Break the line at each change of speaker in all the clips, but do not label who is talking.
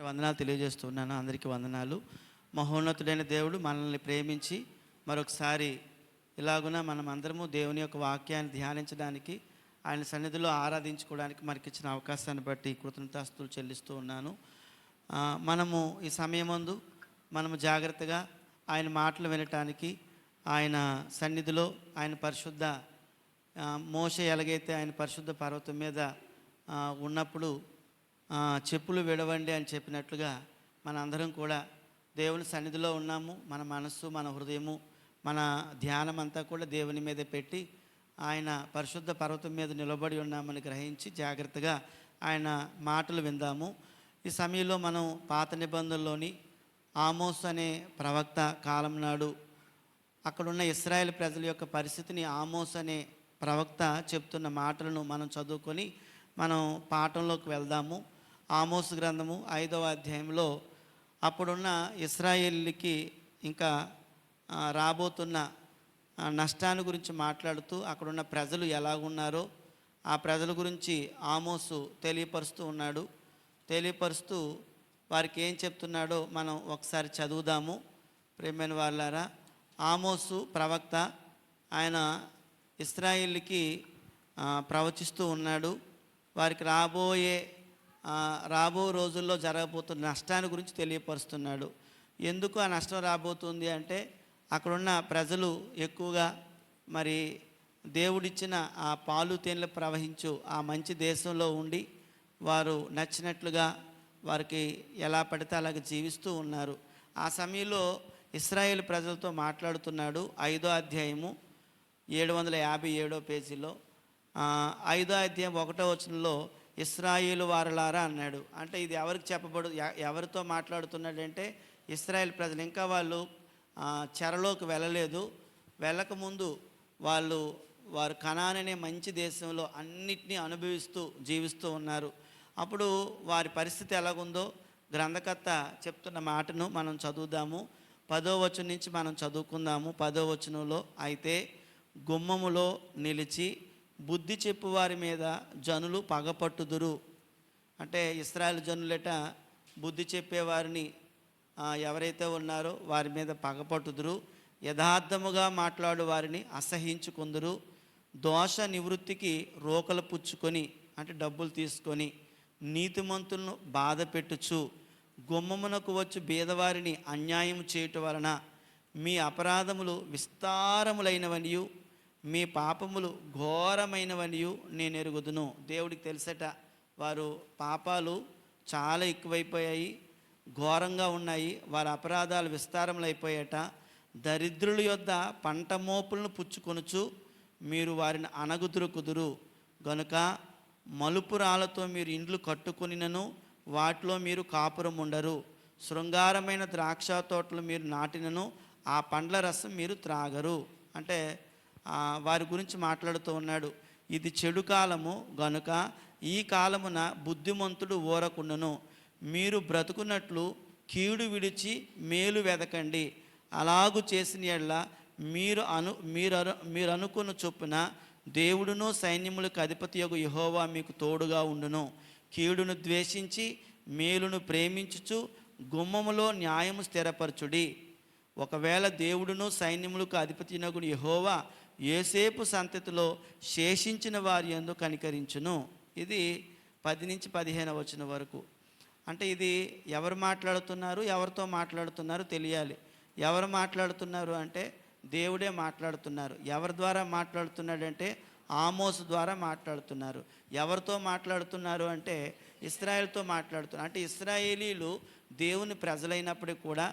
వందనాలు తెలియజేస్తున్నాను. అందరికీ వందనాలు. మహోన్నతుడైన దేవుడు మనల్ని ప్రేమించి మరొకసారి ఇలాగున మనం అందరము దేవుని యొక్క వాక్యాన్ని ధ్యానించడానికి, ఆయన సన్నిధిలో ఆరాధించుకోవడానికి మనకిచ్చిన అవకాశాన్ని బట్టి కృతజ్ఞతాస్తుతులు చెల్లిస్తూ ఉన్నాను. మనము ఈ సమయమందు మనము జాగ్రత్తగా ఆయన మాటలు వినటానికి, ఆయన సన్నిధిలో ఆయన పరిశుద్ధ మోషే ఎలాగైతే ఆయన పరిశుద్ధ పర్వతం మీద ఉన్నప్పుడు చెప్పులు విడవండి అని చెప్పినట్లుగా మన అందరం కూడా దేవుని సన్నిధిలో ఉన్నాము. మన మనస్సు, మన హృదయము, మన ధ్యానం అంతా కూడా దేవుని మీద పెట్టి ఆయన పరిశుద్ధ పర్వతం మీద నిలబడి ఉన్నామని గ్రహించి జాగ్రత్తగా ఆయన మాటలు విందాము. ఈ సమయంలో మనం పాత నిబంధనలోని ఆమోస్ అనే ప్రవక్త కాలం నాడు అక్కడున్న ఇశ్రాయేల్ ప్రజల యొక్క పరిస్థితిని ఆమోస్ అనే ప్రవక్త చెప్తున్న మాటలను మనం చదువుకొని మనం పాఠంలోకి వెళ్దాము. ఆమోస్ గ్రంథము 5వ అధ్యాయంలో అప్పుడున్న ఇశ్రాయేలుకి ఇంకా రాబోతున్న నష్టాన్ని గురించి మాట్లాడుతూ అక్కడున్న ప్రజలు ఎలాగున్నారో ఆ ప్రజల గురించి ఆమోసు తెలియపరుస్తూ వారికి ఏం చెప్తున్నాడో మనం ఒకసారి చదువుదాము. ప్రియమైన వాళ్ళారా, ఆమోసు ప్రవక్త ఆయన ఇశ్రాయేలుకి ప్రవచిస్తూ ఉన్నాడు. వారికి రాబో రోజుల్లో జరగబోతున్న నష్టాన్ని గురించి తెలియపరుస్తున్నాడు. ఎందుకు ఆ నష్టం రాబోతుంది అంటే అక్కడున్న ప్రజలు ఎక్కువగా మరి దేవుడిచ్చిన ఆ పాలు తేనెలు ప్రవహించు ఆ మంచి దేశంలో ఉండి వారు నచ్చినట్లుగా వారికి ఎలా పడితే అలాగ జీవిస్తూ ఉన్నారు. ఆ సమయంలో ఇశ్రాయేల్ ప్రజలతో మాట్లాడుతున్నాడు. 5వ అధ్యాయము 757 పేజీలో 5వ అధ్యాయం 1వ వచనంలో ఇశ్రాయేలు వారలారా అన్నాడు. అంటే ఇది ఎవరికి ఎవరితో మాట్లాడుతున్నాడంటే ఇశ్రాయేల్ ప్రజలు. ఇంకా వాళ్ళు చెరలోకి వెళ్ళకముందు వారు కనాన్ అనే మంచి దేశంలో అన్నిటినీ అనుభవిస్తూ జీవిస్తూ ఉన్నారు. అప్పుడు వారి పరిస్థితి ఎలాగుందో గ్రంథకర్త చెప్తున్న మాటను మనం చదువుదాము. 10వ వచనం నుంచి మనం చదువుకుందాము. 10వ వచనంలో, అయితే గుమ్మములో నిలిచి బుద్ధి చెప్పు వారి మీద జనులు పగపట్టుదురు. అంటే ఇశ్రాయేల్ జనులట బుద్ధి చెప్పేవారిని ఎవరైతే ఉన్నారో వారి మీద పగపట్టుదురు. యథార్థముగా మాట్లాడు వారిని అసహించుకుందురు. దోష నివృత్తికి రోకలు పుచ్చుకొని, అంటే డబ్బులు తీసుకొని నీతిమంతులను బాధ పెట్టుచు గుమ్మమునకు వచ్చి బీదవారిని అన్యాయం చేయటం వలన మీ అపరాధములు విస్తారములైనవనియు మీ పాపములు ఘోరమైనవనియు నేను ఎరుగుదును. దేవుడికి తెలుసట వారు పాపాలు చాలా ఎక్కువైపోయాయి, ఘోరంగా ఉన్నాయి, వారి అపరాధాలు విస్తారములైపోయాట. దరిద్రుల యొద్ద పంట మోపులను పుచ్చుకొనుచు మీరు వారిని అణగుదురుకుదురు. గనుక మలుపురాలతో మీరు ఇండ్లు కట్టుకొనినను వాటిలో మీరు కాపురం ఉండరు. శృంగారమైన ద్రాక్ష తోటలు మీరు నాటినను ఆ పండ్ల రసం మీరు త్రాగరు. అంటే వారి గురించి మాట్లాడుతూ ఉన్నాడు. ఇది చెడు కాలము గనుక ఈ కాలమున బుద్ధిమంతుడు ఊరకుండును. మీరు బ్రతుకున్నట్లు కీడు విడిచి మేలు వెదకండి. అలాగు చేసిన యెడల మీరు అనుకున్న చొప్పున దేవుడును సైన్యములకు అధిపతియగు యెహోవా మీకు తోడుగా ఉండును. కీడును ద్వేషించి మేలును ప్రేమించుచు గుమ్మములో న్యాయము స్థిరపరచుడి. ఒకవేళ దేవుడును సైన్యములకు అధిపతియగు యెహోవా యోసేపు సంతతిలో శేషించిన వారి యందు కనికరించును. ఇది 10 నుంచి 15 వచనం వరకు. అంటే ఇది ఎవరు మాట్లాడుతున్నారు, ఎవరితో మాట్లాడుతున్నారు తెలియాలి. ఎవరు మాట్లాడుతున్నారు అంటే దేవుడే మాట్లాడుతున్నారు. ఎవరి ద్వారా మాట్లాడుతున్నాడంటే ఆమోసు ద్వారా మాట్లాడుతున్నారు. ఎవరితో మాట్లాడుతున్నారు అంటే ఇశ్రాయేలుతో మాట్లాడుతున్నారు. అంటే ఇశ్రాయేలీలు దేవుని ప్రజలైనప్పటికీ కూడా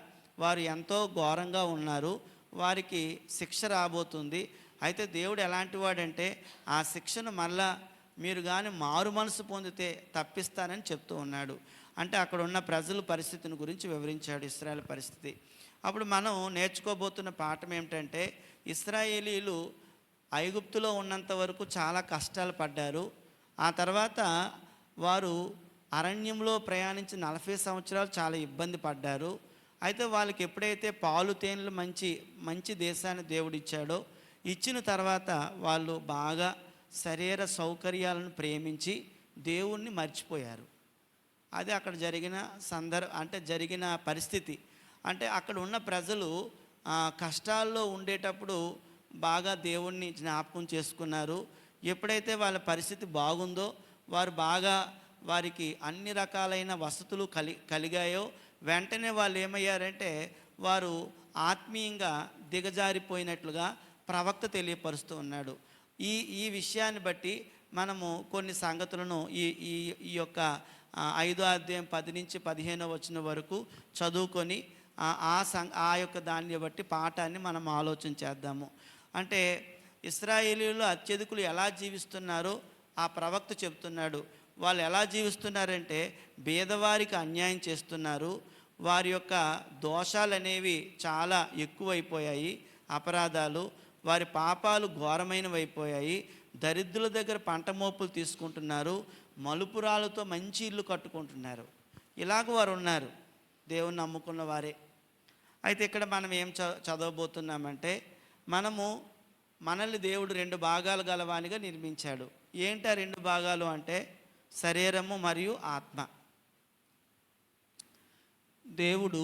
వారు ఎంతో ఘోరంగా ఉన్నారు. వారికి శిక్ష రాబోతుంది. అయితే దేవుడు ఎలాంటి వాడంటే ఆ శిక్షను మళ్ళా మీరు కానీ మారు మనసు పొందితే తప్పిస్తానని చెప్తూ ఉన్నాడు. అంటే అక్కడ ఉన్న ప్రజల పరిస్థితిని గురించి వివరించాడు, ఇశ్రాయేల్ పరిస్థితి. అప్పుడు మనం నేర్చుకోబోతున్న పాఠం ఏమిటంటే ఇశ్రాయేలీలు ఐగుప్తులో ఉన్నంత వరకు చాలా కష్టాలు పడ్డారు. ఆ తర్వాత వారు అరణ్యంలో ప్రయాణించి 40 సంవత్సరాలు చాలా ఇబ్బంది పడ్డారు. అయితే వాళ్ళకి ఎప్పుడైతే పాలు తేనెలు మంచి దేశాన్ని దేవుడిచ్చాడో, ఇచ్చిన తర్వాత వాళ్ళు బాగా శరీర సౌకర్యాలను ప్రేమించి దేవుణ్ణి మర్చిపోయారు. అది అక్కడ జరిగిన అంటే జరిగిన పరిస్థితి. అంటే అక్కడ ఉన్న ప్రజలు కష్టాల్లో ఉండేటప్పుడు బాగా దేవుణ్ణి జ్ఞాపకం చేసుకున్నారు. ఎప్పుడైతే వాళ్ళ పరిస్థితి బాగుందో, వారికి అన్ని రకాలైన వసతులు కలిగాయో, వెంటనే వాళ్ళు ఏమయ్యారంటే వారు ఆత్మీయంగా దిగజారిపోయినట్లుగా ప్రవక్త తెలియపరుస్తూ ఉన్నాడు. ఈ విషయాన్ని బట్టి మనము కొన్ని సంగతులను ఈ యొక్క 5వ అధ్యాయం 10 నుంచి 15వ వచనం వరకు చదువుకొని ఆ యొక్క దాన్ని బట్టి పాఠాన్ని మనం ఆలోచన చేద్దాము. అంటే ఇశ్రాయేలీయులు అత్యధికులు ఎలా జీవిస్తున్నారో ఆ ప్రవక్త చెప్తున్నాడు. వాళ్ళు ఎలా జీవిస్తున్నారంటే పేదవారికి అన్యాయం చేస్తున్నారు. వారి యొక్క దోషాలు అనేవి చాలా ఎక్కువైపోయాయి, అపరాధాలు, వారి పాపాలు ఘోరమైనవి అయిపోయాయి. దరిద్రుల దగ్గర పంట మోపులు తీసుకుంటున్నారు, మలుపురాలతో మంచి ఇల్లు కట్టుకుంటున్నారు. ఇలాగ వారు ఉన్నారు, దేవుని నమ్ముకున్న వారే. అయితే ఇక్కడ మనం ఏం చదవబోతున్నామంటే, మనల్ని దేవుడు 2 భాగాలు గలవానిగా నిర్మించాడు. ఏంటి ఆ 2 భాగాలు అంటే శరీరము మరియు ఆత్మ. దేవుడు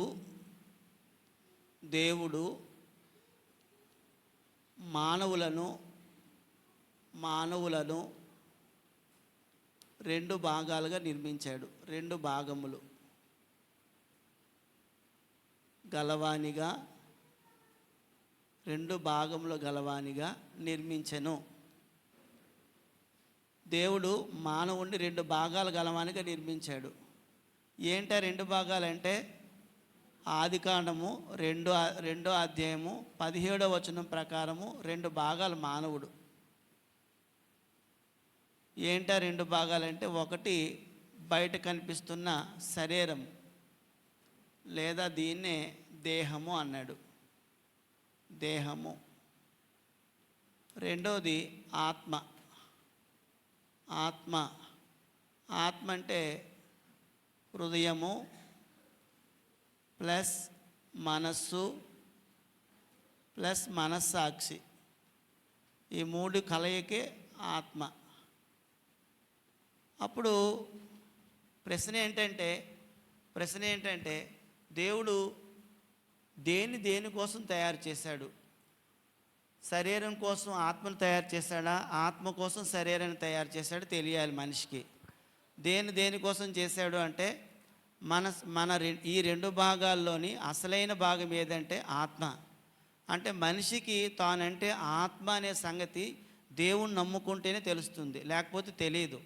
మానవులను 2 భాగాలుగా నిర్మించాడు. 2 భాగములు గలవానిగా, 2 భాగములు గలవానిగా నిర్మించెను. దేవుడు మానవుడిని 2 భాగాలు గలవానిగా నిర్మించాడు. ఏంటా 2 భాగాలంటే ఆదికాండము 2వ అధ్యాయము 17వ వచనం ప్రకారము 2 భాగాలు మానవుడు. ఏంటా 2 భాగాలంటే, ఒకటి బయట కనిపిస్తున్న శరీరం, లేదా దీన్నే దేహము అన్నాడు. దేహము. రెండోది ఆత్మ. ఆత్మ అంటే హృదయము ప్లస్ మనస్సు ప్లస్ మనస్సాక్షి, ఈ 3 కలయికే ఆత్మ. అప్పుడు ప్రశ్న ఏంటంటే దేవుడు దేనికోసం తయారు చేశాడు? శరీరం కోసం ఆత్మను తయారు చేశాడా, ఆత్మ కోసం శరీరాన్ని తయారు చేశాడు? తెలియాలి మనిషికి. దేనికోసం చేశాడు అంటే ఈ 2 భాగాల్లోని అసలైన భాగం ఏదంటే ఆత్మ. అంటే మనిషికి తానంటే ఆత్మ అనే సంగతి దేవుణ్ణి నమ్ముకుంటేనే తెలుస్తుంది, లేకపోతే తెలియదు.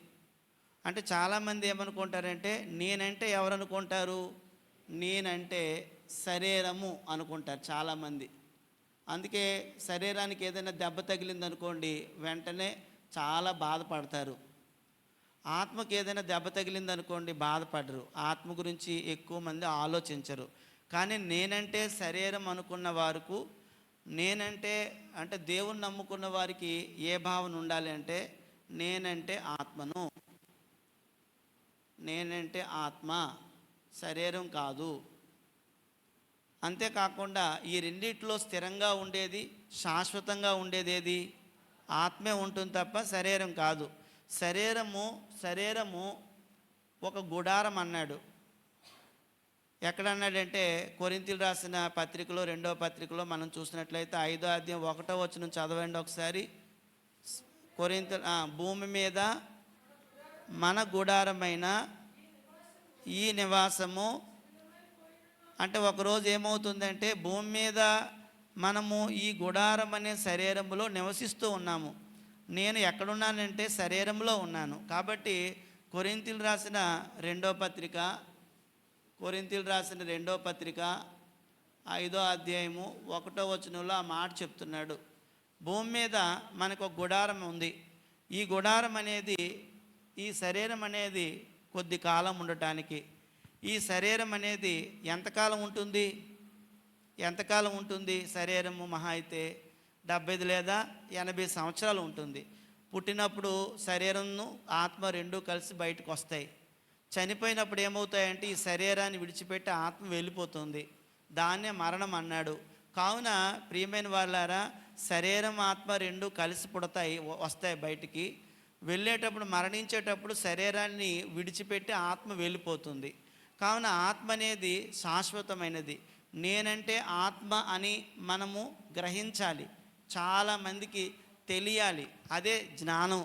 అంటే చాలామంది ఏమనుకుంటారంటే, నేనంటే ఎవరు అనుకుంటారు? నేనంటే శరీరము అనుకుంటారు చాలామంది. అందుకే శరీరానికి ఏదైనా దెబ్బ తగిలిందనుకోండి, వెంటనే చాలా బాధపడతారు. ఆత్మకి ఏదైనా దెబ్బ తగిలిందనుకోండి, బాధపడరు. ఆత్మ గురించి ఎక్కువ మంది ఆలోచించరు. కానీ నేనంటే శరీరం అనుకున్న వారికి, అంటే దేవుణ్ణి నమ్ముకున్న వారికి ఏ భావన ఉండాలి అంటే, నేనంటే ఆత్మ, శరీరం కాదు. అంతేకాకుండా ఈ రెండిట్లో స్థిరంగా ఉండేది, శాశ్వతంగా ఉండేది ఏది? ఆత్మే ఉంటుంది తప్ప శరీరం కాదు. శరీరము ఒక గుడారం అన్నాడు. ఎక్కడన్నాడంటే కొరింథీయులకు రాసిన పత్రికలో, 2వ పత్రికలో మనం చూసినట్లయితే 5వ అధ్యాయం 1వ వచనం చదవండి ఒకసారి. భూమి మీద మన గుడారమైన ఈ నివాసము అంటే, ఒకరోజు ఏమవుతుందంటే భూమి మీద మనము ఈ గుడారం అనే శరీరంలో నివసిస్తూ ఉన్నాము. నేను ఎక్కడున్నానంటే శరీరంలో ఉన్నాను. కాబట్టి కొరింథీయులకు రాసిన 2వ పత్రిక 5వ అధ్యాయము 1వ వచనంలో ఆ మాట చెప్తున్నాడు. భూమి మీద మనకు ఒక గుడారం ఉంది. ఈ గుడారం అనేది, ఈ శరీరం అనేది కొద్ది కాలం ఉండటానికి. ఈ శరీరం అనేది ఎంతకాలం ఉంటుంది? శరీరము మహా అయితే 75 లేదా 80 సంవత్సరాలు ఉంటుంది. పుట్టినప్పుడు శరీరంను ఆత్మ 2 కలిసి బయటకు వస్తాయి. చనిపోయినప్పుడు ఏమవుతాయంటే ఈ శరీరాన్ని విడిచిపెట్టి ఆత్మ వెళ్ళిపోతుంది. దాన్నే మరణం అన్నాడు. కావున ప్రియమైన వాళ్ళారా, శరీరం ఆత్మ 2 కలిసి వస్తాయి బయటికి. వెళ్ళేటప్పుడు, మరణించేటప్పుడు శరీరాన్ని విడిచిపెట్టి ఆత్మ వెళ్ళిపోతుంది. కావున ఆత్మ అనేది శాశ్వతమైనది. నేనంటే ఆత్మ అని మనము గ్రహించాలి. చాలామందికి తెలియాలి. అదే జ్ఞానం,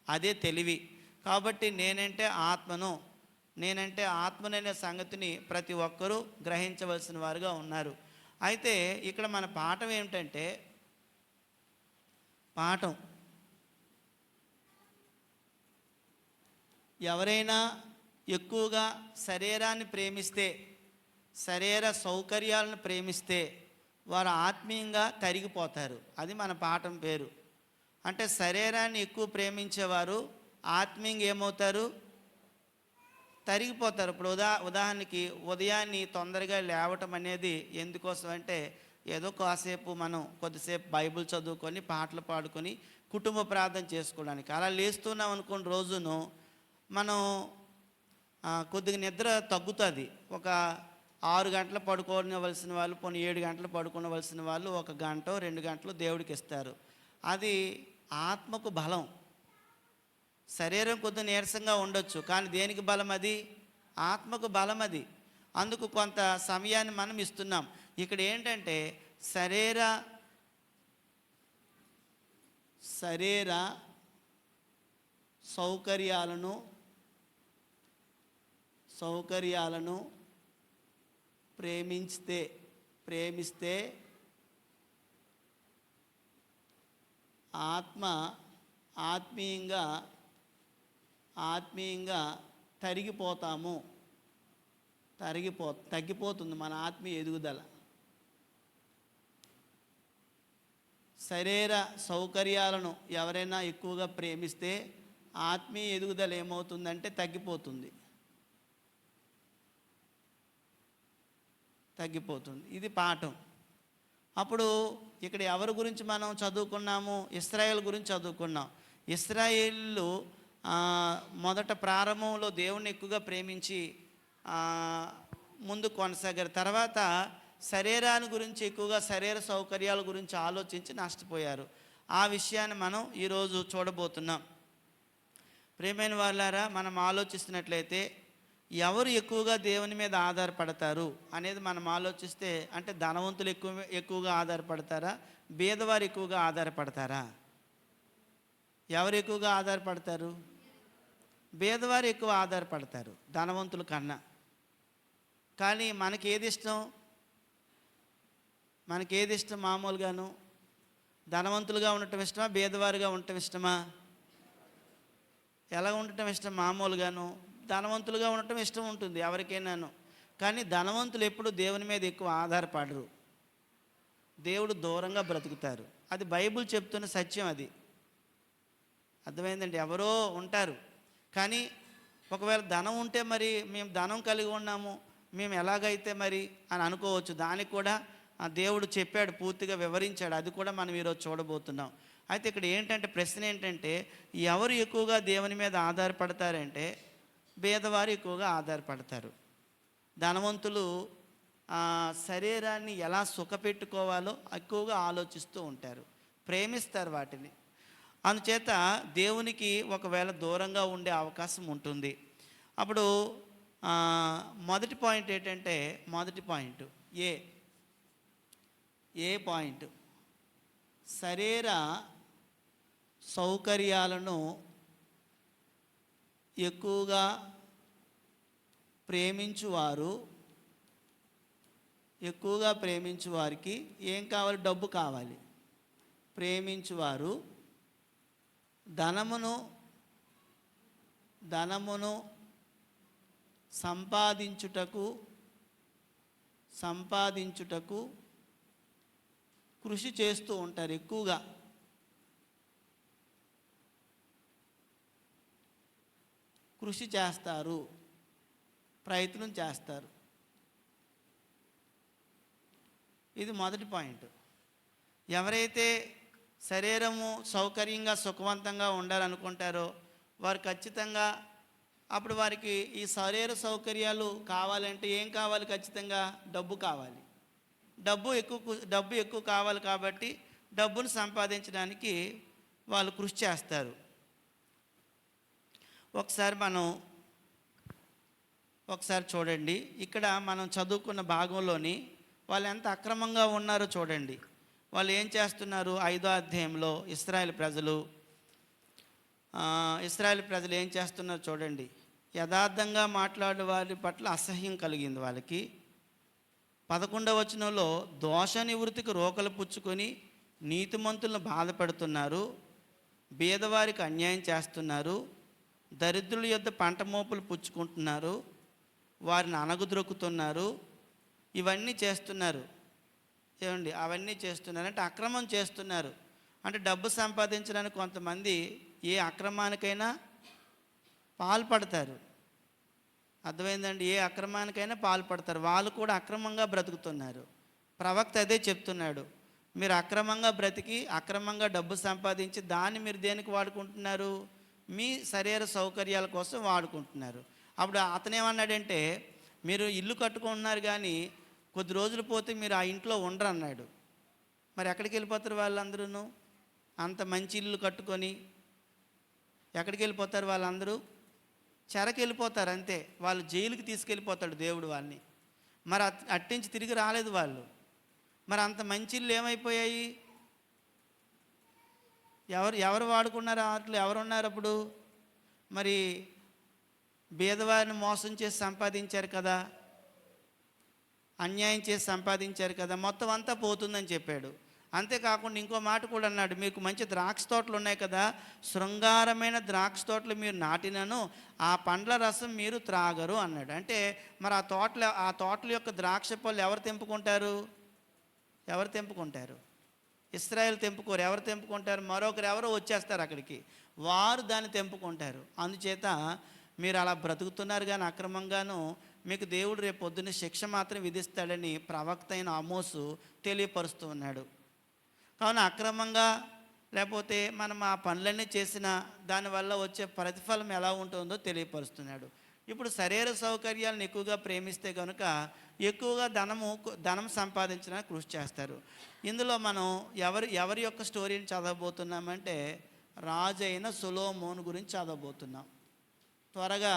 అదే తెలివి. కాబట్టి నేనంటే ఆత్మననే సంగతిని ప్రతి ఒక్కరూ గ్రహించవలసిన వారుగా ఉన్నారు. అయితే ఇక్కడ మన పాఠం ఏమిటంటే, ఎవరైనా ఎక్కువగా శరీరాన్ని ప్రేమిస్తే, శరీర సౌకర్యాలను ప్రేమిస్తే వారు ఆత్మీయంగా తరిగిపోతారు. అది మన పాఠం పేరు. అంటే శరీరాన్ని ఎక్కువ ప్రేమించేవారు ఆత్మీయంగా ఏమవుతారు? తరిగిపోతారు. ఇప్పుడు ఉదాహరణకి ఉదయాన్ని తొందరగా లేవటం అనేది ఎందుకోసం అంటే, ఏదో కాసేపు మనం కొద్దిసేపు బైబిల్ చదువుకొని పాటలు పాడుకొని కుటుంబ ప్రార్థన చేసుకోవడానికి. అలా లేస్తున్నాం అనుకోండి, రోజును మనం కొద్దిగా నిద్ర తగ్గుతుంది. ఒక 6 గంటలు పడుకోవలసిన వాళ్ళు, పోనీ 7 గంటలు పడుకోవలసిన వాళ్ళు 1 గంట 2 గంటలు దేవుడికి ఇస్తారు. అది ఆత్మకు బలం. శరీరం కొద్దిగా నీరసంగా ఉండొచ్చు, కానీ దేనికి బలం? అది ఆత్మకు బలం. అది అందుకు కొంత సమయాన్ని మనం ఇస్తున్నాం. ఇక్కడ ఏంటంటే శరీర సౌకర్యాలను ప్రేమిస్తే ఆత్మీయంగా తగ్గిపోతుంది మన ఆత్మీయ ఎదుగుదల. శరీర సౌకర్యాలను ఎవరైనా ఎక్కువగా ప్రేమిస్తే ఆత్మీయ ఎదుగుదల ఏమవుతుందంటే తగ్గిపోతుంది. ఇది పాఠం. అప్పుడు ఇక్కడ ఎవరి గురించి మనం చదువుకున్నాము? ఇశ్రాయేలు గురించి చదువుకున్నాం. ఇశ్రాయేలు మొదట ప్రారంభంలో దేవుణ్ణి ఎక్కువగా ప్రేమించి ముందు కొనసాగారు. తర్వాత శరీరాన్ని గురించి ఎక్కువగా, శరీర సౌకర్యాల గురించి ఆలోచించి నష్టపోయారు. ఆ విషయాన్ని మనం ఈరోజు చూడబోతున్నాం. ప్రియమైన వాళ్ళారా, మనం ఆలోచిస్తున్నట్లయితే ఎవరు ఎక్కువగా దేవుని మీద ఆధారపడతారు అనేది మనం ఆలోచిస్తే, అంటే ధనవంతులు ఎక్కువగా ఆధారపడతారా, బీదవారు ఎక్కువగా ఆధారపడతారా? ఎవరు ఎక్కువగా ఆధారపడతారు? బీదవారు ఎక్కువ ఆధారపడతారు ధనవంతుల కన్నా. కానీ మనకేది ఇష్టం? మామూలుగాను ధనవంతులుగా ఉండటం ఇష్టమా, బీదవారుగా ఉండటం ఇష్టమా? ఎలా ఉండటం ఇష్టం? మామూలుగాను ధనవంతులుగా ఉండటం ఇష్టం ఉంటుంది ఎవరికైనాను. కానీ ధనవంతులు ఎప్పుడు దేవుని మీద ఎక్కువ ఆధారపడరు. దేవుడు దూరంగా బ్రతుకుతారు. అది బైబిల్ చెప్తున్న సత్యం. అది అర్థమైందండి. ఎవరో ఉంటారు, కానీ ఒకవేళ ధనం ఉంటే మరి మేము ధనం కలిగి ఉన్నాము, మేము ఎలాగైతే మరి అని అనుకోవచ్చు. దానికి కూడా ఆ దేవుడు చెప్పాడు, పూర్తిగా వివరించాడు. అది కూడా మనం ఈరోజు చూడబోతున్నాం. అయితే ఇక్కడ ఏంటంటే, ప్రశ్న ఏంటంటే, ఎవరు ఎక్కువగా దేవుని మీద ఆధారపడతారంటే పేదవారు ఎక్కువగా ఆధారపడతారు. ధనవంతులు శరీరాన్ని ఎలా సుఖపెట్టుకోవాలో ఎక్కువగా ఆలోచిస్తూ ఉంటారు, ప్రేమిస్తారు వాటిని. అందుచేత దేవునికి ఒకవేళ దూరంగా ఉండే అవకాశం ఉంటుంది. అప్పుడు మొదటి పాయింట్ ఏంటంటే, ఏ పాయింట్ శరీర సౌకర్యాలను ఎక్కువగా ప్రేమించువారికి ఏం కావాలి? డబ్బు కావాలి. ప్రేమించువారు ధనమును సంపాదించుటకు కృషి చేస్తూ ఉంటారు. ఎక్కువగా కృషి చేస్తారు, ప్రయత్నం చేస్తారు. ఇది మొదటి పాయింట్. ఎవరైతే శరీరము సౌకర్యంగా సుఖవంతంగా ఉండాలనుకుంటారో వారు ఖచ్చితంగా, అప్పుడు వారికి ఈ శరీర సౌకర్యాలు కావాలంటే ఏం కావాలి? ఖచ్చితంగా డబ్బు కావాలి. డబ్బు ఎక్కువ కావాలి కాబట్టి డబ్బును సంపాదించడానికి వాళ్ళు కృషి చేస్తారు. ఒకసారి చూడండి, ఇక్కడ మనం చదువుకున్న భాగంలోని వాళ్ళు ఎంత అక్రమంగా ఉన్నారో చూడండి. వాళ్ళు ఏం చేస్తున్నారు? 5వ అధ్యాయంలో ఇశ్రాయేలు ప్రజలు ఏం చేస్తున్నారో చూడండి. యథార్థంగా మాట్లాడే వారి పట్ల అసహ్యం కలిగింది వాళ్ళకి. 11వ వచనంలో దోష నివృత్తికి రోకలు పుచ్చుకొని నీతిమంతులను బాధపెడుతున్నారు, బీదవారికి అన్యాయం చేస్తున్నారు, దరిద్రుల యొద్ద పంట మోపులు పుచ్చుకుంటున్నారు, వారిని అణగద్రొక్కుతున్నారు. ఇవన్నీ చేస్తున్నారు. ఏమండి? అవన్నీ చేస్తున్నారు అంటే అక్రమం చేస్తున్నారు. అంటే డబ్బు సంపాదించడానికి కొంతమంది ఏ అక్రమానికైనా పాల్పడతారు. అర్థమైందండి? ఏ అక్రమానికైనా పాల్పడతారు. వాళ్ళు కూడా అక్రమంగా బ్రతుకుతున్నారు. ప్రవక్త అదే చెప్తున్నాడు. మీరు అక్రమంగా బ్రతికి అక్రమంగా డబ్బు సంపాదించి దాన్ని మీరు దేనికి వాడుకుంటున్నారు? మీ శరీర సౌకర్యాల కోసం వాడుకుంటున్నారు. అప్పుడు అతనేమన్నాడంటే, మీరు ఇల్లు కట్టుకుంటున్నారు కానీ కొద్ది రోజులు పోతే మీరు ఆ ఇంట్లో ఉండరు అన్నాడు. మరి ఎక్కడికి వెళ్ళిపోతారు వాళ్ళందరూ? అంత మంచి ఇల్లు కట్టుకొని ఎక్కడికి వెళ్ళిపోతారు వాళ్ళందరూ? చెరకి వెళ్ళిపోతారు అంతే. వాళ్ళు జైలుకి తీసుకెళ్ళిపోతాడు దేవుడు వాళ్ళని. మరి అట్టించి తిరిగి రాలేదు వాళ్ళు. మరి అంత మంచి ఇల్లు ఏమైపోయాయి? ఎవరు వాడుకున్నారు? వాటిలో ఎవరున్నారు అప్పుడు? మరి బీదవారిని మోసం చేసి సంపాదించారు కదా, అన్యాయం చేసి సంపాదించారు కదా, మొత్తం అంతా పోతుందని చెప్పాడు. అంతేకాకుండా ఇంకో మాట కూడా అన్నాడు, మీకు మంచి ద్రాక్ష తోటలు ఉన్నాయి కదా, శృంగారమైన ద్రాక్ష తోటలు మీరు నాటినను ఆ పండ్ల రసం మీరు త్రాగరు అన్నాడు. అంటే మరి ఆ తోటల యొక్క ద్రాక్ష పళ్ళు ఎవరు తెంపుకుంటారు? ఇశ్రాయేలు తెంపుకోరు. ఎవరు తెంపుకుంటారు? మరొకరు ఎవరో వచ్చేస్తారు అక్కడికి, వారు దాన్ని తెంపుకుంటారు. అందుచేత మీరు అలా బ్రతుకుతున్నారు కానీ అక్రమంగాను, మీకు దేవుడు రేపు పొద్దున్న శిక్ష మాత్రం విధిస్తాడని ప్రవక్త అయిన ఆమోసు తెలియపరుస్తూ ఉన్నాడు. కావున అక్రమంగా లేకపోతే మనం ఆ పనులన్నీ చేసిన దానివల్ల వచ్చే ప్రతిఫలం ఎలా ఉంటుందో తెలియపరుస్తున్నాడు. ఇప్పుడు శరీర సౌకర్యాలను ఎక్కువగా ప్రేమిస్తే కనుక ఎక్కువగా ధనం సంపాదించడానికి కృషి చేస్తారు. ఇందులో మనం ఎవరి యొక్క స్టోరీని చదవబోతున్నామంటే రాజు అయిన సొలొమోను గురించి చదవబోతున్నాం. త్వరగా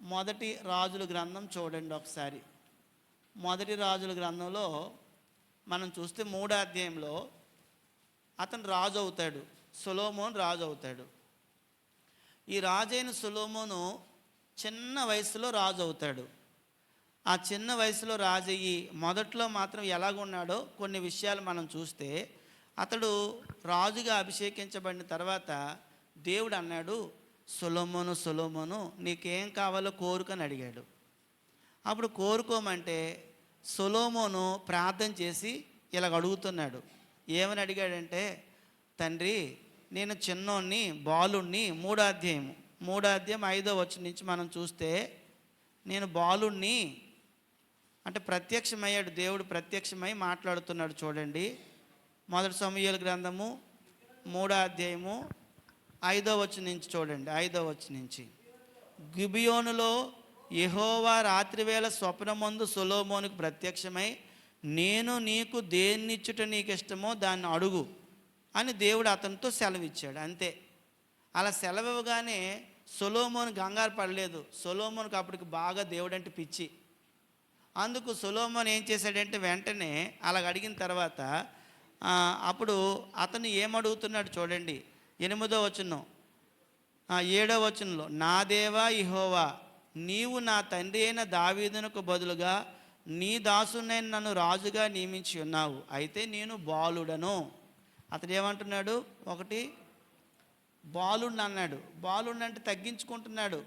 మొదటి రాజుల గ్రంథం చూడండి ఒకసారి. మొదటి రాజుల గ్రంథంలో మనం చూస్తే 3వ అధ్యాయంలో అతను రాజు అవుతాడు. సొలొమోను రాజు అవుతాడు. ఈ రాజైన సొలొమోను చిన్న వయసులో రాజు అవుతాడు. ఆ చిన్న వయసులో రాజు అయ్యి మొదట్లో మాత్రం ఎలాగున్నాడో కొన్ని విషయాలు మనం చూస్తే, అతడు రాజుగా అభిషేకించబడిన తర్వాత దేవుడు అన్నాడు, సొలొమోను నీకేం కావాలో కోరుకని అడిగాడు. అప్పుడు కోరుకోమంటే సొలొమోను ప్రార్థన చేసి ఇలాగ అడుగుతున్నాడు. ఏమని అడిగాడంటే, తండ్రి నేను చిన్నోన్ని బాలుణ్ణి, 3వ అధ్యాయం 5వ వచనం నుంచి మనం చూస్తే, నేను బాలుణ్ణి అంటే ప్రత్యక్షమయ్యాడు. దేవుడు ప్రత్యక్షమై మాట్లాడుతున్నాడు. చూడండి, 1 సమూయేలు గ్రంథము 3వ అధ్యాయము 5వ వచనం నుంచి చూడండి. 5వ వచనం నుంచి, గిబియోనులో యెహోవా రాత్రివేళ స్వప్నమందు సొలొమోనుకు ప్రత్యక్షమై, నేను నీకు దేన్నిచ్చుట నీకు ఇష్టమో దాన్ని అడుగు అని దేవుడు అతనితో సెలవిచ్చాడు. అంతే. అలా సెలవు ఇవ్వగానే సొలొమోను కంగారు పడలేదు. సొలొమోనుకు అప్పటికి బాగా దేవుడు అంటే పిచ్చి. అందుకు సొలొమోను ఏం చేశాడంటే వెంటనే అలాగ అడిగిన తర్వాత అప్పుడు అతను ఏమడుగుతున్నాడు చూడండి. 8వ వచనం 7వ వచనంలో, నా దేవా యెహోవా, నీవు నా తండ్రి అయిన దావీదునకు బదులుగా నీ దాసునైన నన్ను రాజుగా నియమించి ఉన్నావు. అయితే నేను బాలుడను. అతడు ఏమంటున్నాడు? ఒకటి బాలుడిని అన్నాడు. బాలుడిని అంటే తగ్గించుకుంటున్నాడు.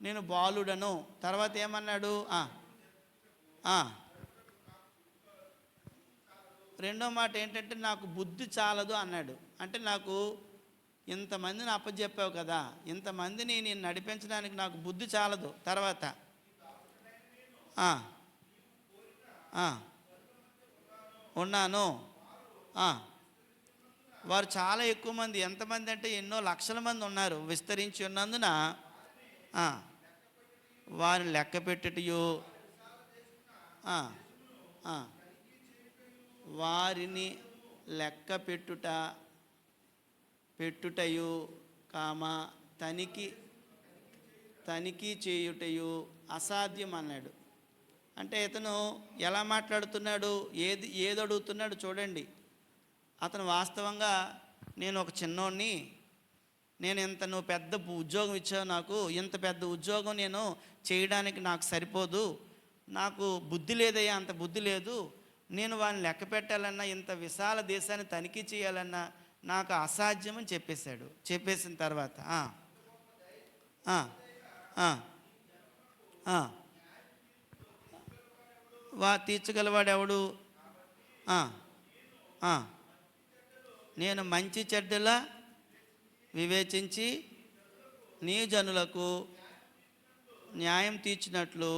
నేను బాలుడను. తర్వాత ఏమన్నాడు? రెండో మాట ఏంటంటే నాకు బుద్ధి చాలదు అన్నాడు. అంటే నాకు ఇంతమందిని అప్పచెప్పావు కదా, ఇంతమందిని నేను నడిపించడానికి నాకు బుద్ధి చాలదు. తర్వాత ఉన్నాను. వారు చాలా ఎక్కువ మంది, ఎంతమంది అంటే ఎన్నో లక్షల మంది ఉన్నారు, విస్తరించి ఉన్నందున వారిని లెక్క పెట్టుటయు వారిని లెక్క పెట్టుటయు తనిఖీ తనిఖీ చేయుటయు అసాధ్యం అన్నాడు. అంటే ఇతను ఎలా మాట్లాడుతున్నాడు, ఏది అడుగుతున్నాడు చూడండి. అతను వాస్తవంగా నేను ఒక చిన్నోడిని, నువ్వు పెద్ద ఉద్యోగం ఇచ్చావు, నాకు ఇంత పెద్ద ఉద్యోగం నేను చేయడానికి నాకు సరిపోదు, నాకు బుద్ధి లేదయ్యా, అంత బుద్ధి లేదు, నేను వాడిని లెక్క పెట్టాలన్నా, ఇంత విశాల దేశాన్ని తనిఖీ చేయాలన్నా నాకు అసాధ్యం అని చెప్పేశాడు. చెప్పేసిన తర్వాత తీర్చగలవాడు ఎవడు? నేను మంచి చెడ్డలా వివేచించి నీ జనులకు న్యాయం తీర్చినట్లు.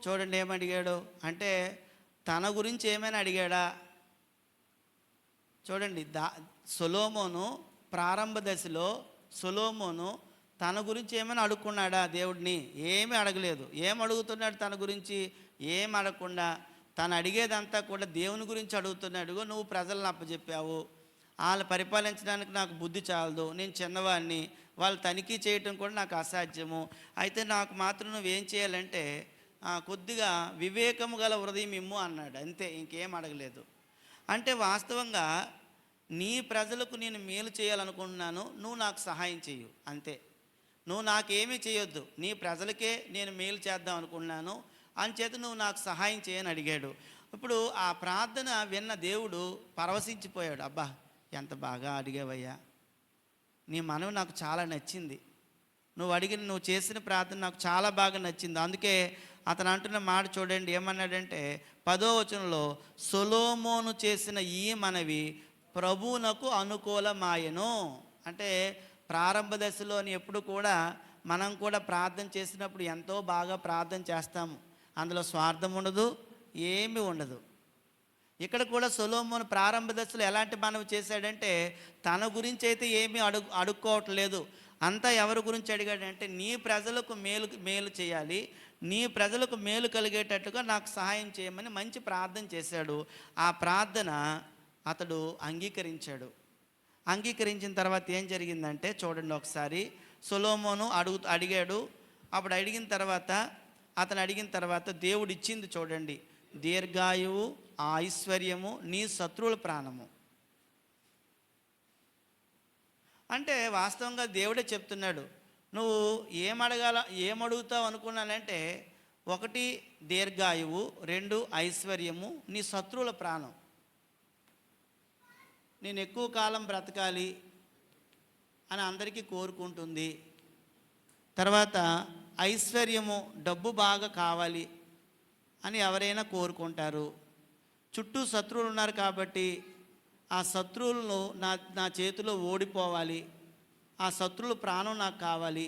చూడండి ఏమడిగాడు అంటే తన గురించి ఏమైనా అడిగాడా? చూడండి, సొలొమోను ప్రారంభ దశలో సొలొమోను తన గురించి ఏమైనా అడుక్కున్నాడా దేవుడిని? ఏమీ అడగలేదు. ఏం అడుగుతున్నాడు తన గురించి? ఏం అడగకుండా తను అడిగేదంతా కూడా దేవుని గురించి అడుగుతున్నాడు. నువ్వు ప్రజలను అప్పచెప్పావు, వాళ్ళు పరిపాలించడానికి నాకు బుద్ధి చాలదు, నేను చిన్నవాడిని, వాళ్ళు తనిఖీ చేయటం కూడా నాకు అసాధ్యము, అయితే నాకు మాత్రం నువ్వేం చేయాలంటే కొద్దిగా వివేకము గల హృదయం ఇమ్ము అన్నాడు. అంతే, ఇంకేం అడగలేదు. అంటే వాస్తవంగా నీ ప్రజలకు నేను మేలు చేయాలనుకుంటున్నాను, నువ్వు నాకు సహాయం చేయు, అంతే. నువ్వు నాకేమీ చేయొద్దు, నీ ప్రజలకే నేను మేలు చేద్దాం అనుకున్నాను, అంచేత నువ్వు నాకు సహాయం చేయని అడిగాడు. ఇప్పుడు ఆ ప్రార్థన విన్న దేవుడు పరవశించిపోయాడు. అబ్బా, ఎంత బాగా అడిగావయ్యా, నీ మనవి నాకు చాలా నచ్చింది, నువ్వు చేసిన ప్రార్థన నాకు చాలా బాగా నచ్చింది. అందుకే అతను అంటున్న మాట చూడండి, ఏమన్నాడంటే 10వ వచనంలో, సొలొమోను చేసిన ఈ మనవి ప్రభువునకు అనుకూలమాయెను. అంటే ప్రారంభ దశలోని ఎప్పుడు కూడా మనం కూడా ప్రార్థన చేసినప్పుడు ఎంతో బాగా ప్రార్థన చేస్తాము, అందులో స్వార్థం ఉండదు, ఏమీ ఉండదు. ఇక్కడ కూడా సొలొమోను ప్రారంభ దశలో ఎలాంటి మనవి చేశాడంటే తన గురించి అయితే ఏమీ అడుక్కోవట్లేదు. అంతా ఎవరి గురించి అడిగాడంటే నీ ప్రజలకు మేలు చేయాలి, నీ ప్రజలకు మేలు కలిగేటట్టుగా నాకు సహాయం చేయమని మంచి ప్రార్థన చేశాడు. ఆ ప్రార్థన అతడు అంగీకరించాడు. అంగీకరించిన తర్వాత ఏం జరిగిందంటే చూడండి ఒకసారి, సొలొమోను అడిగాడు. అప్పుడు అతను అడిగిన తర్వాత దేవుడు ఇచ్చింది చూడండి, దీర్ఘాయువు, ఐశ్వర్యము, నీ శత్రువుల ప్రాణము. అంటే వాస్తవంగా దేవుడే చెప్తున్నాడు, నువ్వు ఏమడుగుతావు అనుకున్నానంటే 1 దీర్ఘాయువు, 2 ఐశ్వర్యము, నీ శత్రువుల ప్రాణం. నేను ఎక్కువ కాలం బ్రతకాలి అని అందరికీ కోరుకుంటుంది. తర్వాత ఐశ్వర్యము, డబ్బు బాగా కావాలి అని ఎవరైనా కోరుకుంటారు. చుట్టూ శత్రువులు ఉన్నారు కాబట్టి ఆ శత్రువులను నా చేతిలో ఓడిపోవాలి, ఆ శత్రువుల ప్రాణం నాకు కావాలి,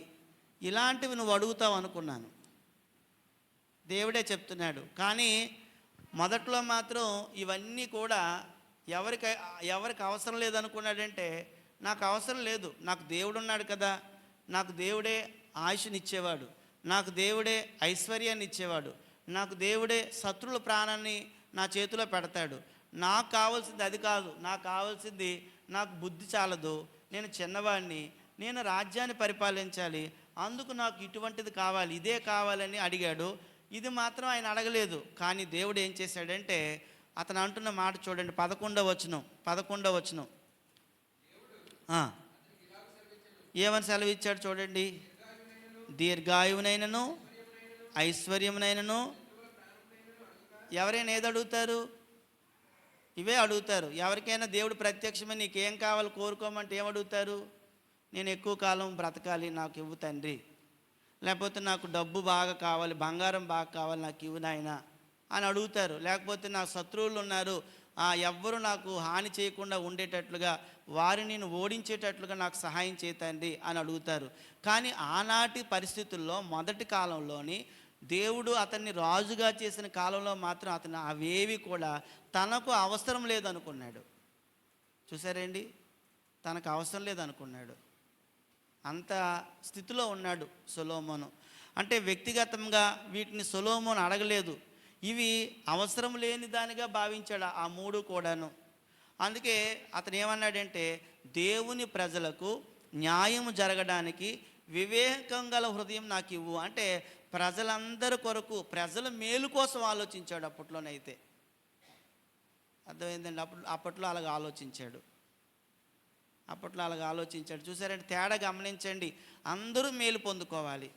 ఇలాంటివి నువ్వు అడుగుతావు అనుకున్నాను. దేవుడే చెప్తున్నాడు. కానీ మొదట్లో మాత్రం ఇవన్నీ కూడా ఎవరికి అవసరం లేదనుకున్నాడంటే నాకు అవసరం లేదు, నాకు దేవుడు ఉన్నాడు కదా, నాకు దేవుడే ఆయుష్నిచ్చేవాడు, నాకు దేవుడే ఐశ్వర్యాన్ని ఇచ్చేవాడు, నాకు దేవుడే శత్రువుల ప్రాణాన్ని నా చేతిలో పెడతాడు, నాకు కావాల్సింది అది కాదు, నాకు కావాల్సింది నాకు బుద్ధి చాలదు, నేను చిన్నవాడిని, నేను రాజ్యాన్ని పరిపాలించాలి, అందుకు నాకు ఇటువంటిది కావాలి, ఇదే కావాలని అడిగాడు. ఇది మాత్రం ఆయన అడగలేదు. కానీ దేవుడు ఏం చేశాడంటే అతను అంటున్న మాట చూడండి, 11వ వచనం ఏమని సెలవు ఇచ్చాడు చూడండి, దీర్ఘాయువునైనను ఐశ్వర్యమునైనను. ఎవరైనా ఏది అడుగుతారు? ఇవే అడుగుతారు. ఎవరికైనా దేవుడు ప్రత్యక్షమై నీకేం కావాలి కోరుకోమంటే ఏమడుగుతారు? నేను ఎక్కువ కాలం బ్రతకాలి, నాకు ఇవ్వు తండ్రి, లేకపోతే నాకు డబ్బు బాగా కావాలి, బంగారం బాగా కావాలి, నాకు ఇవ్వు నాయనా అని అడుగుతారు. లేకపోతే నా శత్రువులు ఉన్నారు, ఎవ్వరు నాకు హాని చేయకుండా ఉండేటట్లుగా, వారిని నేను ఓడించేటట్లుగా నాకు సహాయం చేయతండి అని అడుగుతారు. కానీ ఆనాటి పరిస్థితుల్లో మొదటి కాలంలోని దేవుడు అతన్ని రాజుగా చేసిన కాలంలో మాత్రం అతను అవేవి కూడా తనకు అవసరం లేదనుకున్నాడు. చూసారండి, తనకు అవసరం లేదనుకున్నాడు. అంత స్థితిలో ఉన్నాడు సొలొమోను. అంటే వ్యక్తిగతంగా వీటిని సొలొమోను అడగలేదు, ఇవి అవసరం లేని దానిగా భావించాడు ఆ 3 కూడాను. అందుకే అతను ఏమన్నాడంటే, దేవుని ప్రజలకు న్యాయం జరగడానికి వివేకం గల హృదయం నాకు ఇవ్వు. అంటే ప్రజలందరి కొరకు, ప్రజల మేలు కోసం ఆలోచించాడు అప్పట్లోనైతే. అర్థమైందండి? అప్పట్లో అలాగ ఆలోచించాడు. చూసారంటే తేడా గమనించండి. అందరూ మేలు పొందుకోవాలి,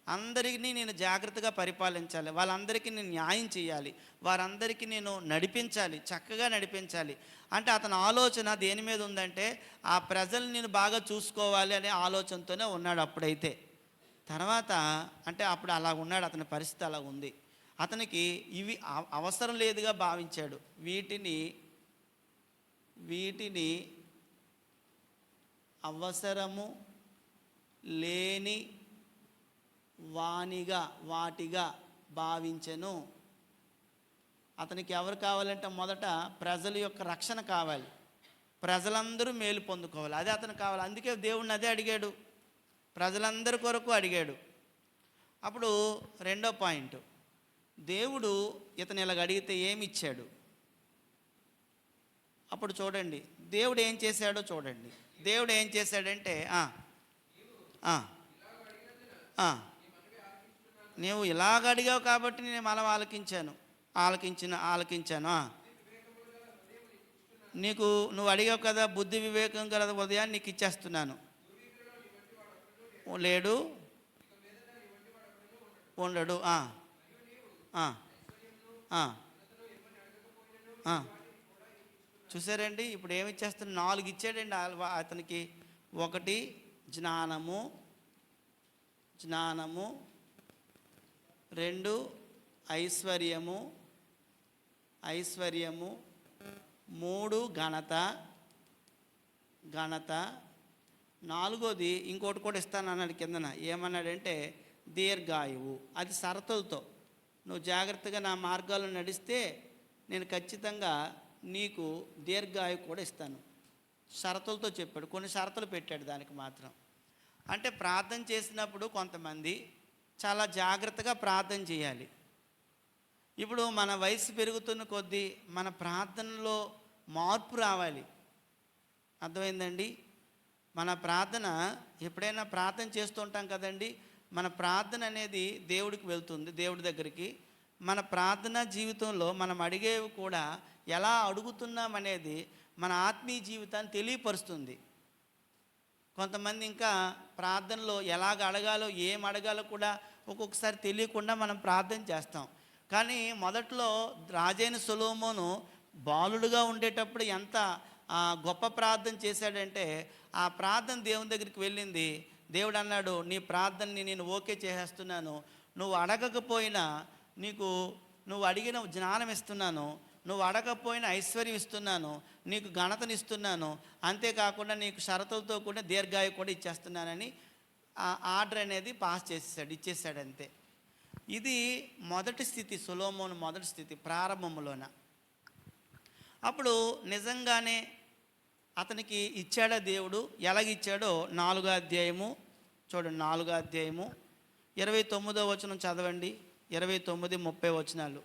అందరికీ నేను జాగ్రత్తగా పరిపాలించాలి, వాళ్ళందరికీ నేను న్యాయం చేయాలి, వారందరికీ నేను నడిపించాలి, చక్కగా నడిపించాలి. అంటే అతని ఆలోచన దేని మీద ఉందంటే, ఆ ప్రజల్ని నేను బాగా చూసుకోవాలి అనే ఆలోచనతోనే ఉన్నాడు అప్పుడైతే. తర్వాత అంటే అప్పుడు అలా ఉన్నాడు, అతని పరిస్థితి అలా ఉంది. అతనికి ఇవి అవసరం లేదుగా భావించాడు. వీటిని అవసరము లేని వాటిగా భావించెను. అతనికి ఎవరు కావాలంటే, మొదట ప్రజల యొక్క రక్షణ కావాలి, ప్రజలందరూ మేలు పొందుకోవాలి, అదే అతనికి కావాలి. అందుకే దేవుడిని అదే అడిగాడు, ప్రజలందరి కొరకు అడిగాడు. అప్పుడు రెండో పాయింట్, దేవుడు ఇతను ఇలాగ అడిగితే ఏమి ఇచ్చాడు? అప్పుడు చూడండి దేవుడు ఏం చేశాడో చూడండి. దేవుడు ఏం చేశాడంటే, నీవు ఇలాగ అడిగావు కాబట్టి నేను మనం ఆలకించాను. నువ్వు అడిగావు కదా, బుద్ధి వివేకం గల ఉదయాన్ని నీకు ఇచ్చేస్తున్నాను. లేడు, ఉండడు. చూసారండి, ఇప్పుడు ఏమి ఇచ్చేస్తాను? 4 ఇచ్చాడండి అతనికి. 1 జ్ఞానము, 2 ఐశ్వర్యము, 3 ఘనత, 4ది ఇంకోటి కూడా ఇస్తాను అన్నాడు కిందన. ఏమన్నాడంటే దీర్ఘాయువు. అది షరతులతో, నువ్వు జాగ్రత్తగా నా మార్గాల్లో నడిస్తే నేను ఖచ్చితంగా నీకు దీర్ఘాయువు కూడా ఇస్తాను. షరతులతో చెప్పాడు, కొన్ని షరతులు పెట్టాడు దానికి మాత్రం. అంటే ప్రార్థన చేసినప్పుడు కొంతమంది చాలా జాగ్రత్తగా ప్రార్థన చేయాలి. ఇప్పుడు మన వయసు పెరుగుతున్న కొద్దీ మన ప్రార్థనలో మార్పు రావాలి. అర్థమైందండి? మన ప్రార్థన, ఎప్పుడైనా ప్రార్థన చేస్తుంటాం కదండి, మన ప్రార్థన అనేది దేవుడికి వెళ్తుంది, దేవుడి దగ్గరికి. మన ప్రార్థనా జీవితంలో మనం అడిగేవి కూడా ఎలా అడుగుతున్నాం అనేది మన ఆత్మీయ జీవితాన్ని తెలియపరుస్తుంది. కొంతమంది ఇంకా ప్రార్థనలో ఎలాగ అడగాలో, ఏం అడగాలో కూడా ఒక్కొక్కసారి తెలియకుండా మనం ప్రార్థన చేస్తాం. కానీ మొదట్లో రాజైన సొలొమోను బాలుడుగా ఉండేటప్పుడు ఎంత గొప్ప ప్రార్థన చేశాడంటే, ఆ ప్రార్థన దేవుని దగ్గరికి వెళ్ళింది. దేవుడు అన్నాడు, నీ ప్రార్థనని నేను ఓకే చేసేస్తున్నాను, నువ్వు అడగకపోయినా నువ్వు అడిగిన జ్ఞానం ఇస్తున్నాను, నువ్వు అడగకపోయినా ఐశ్వర్యం ఇస్తున్నాను, నీకు ఘనతనిస్తున్నాను, అంతేకాకుండా నీకు షరతులతో కూడా దీర్ఘాయు కూడా ఇచ్చేస్తున్నానని ఆ ఆర్డర్ అనేది పాస్ ఇచ్చేసాడు అంతే. ఇది మొదటి స్థితి, సొలొమోను మొదటి స్థితి ప్రారంభంలోన. అప్పుడు నిజంగానే అతనికి ఇచ్చాడా దేవుడు? ఎలాగిచ్చాడో 4వ అధ్యాయము చూడండి. 4వ అధ్యాయము 29వ వచనం చదవండి. 29, 30 వచనాలు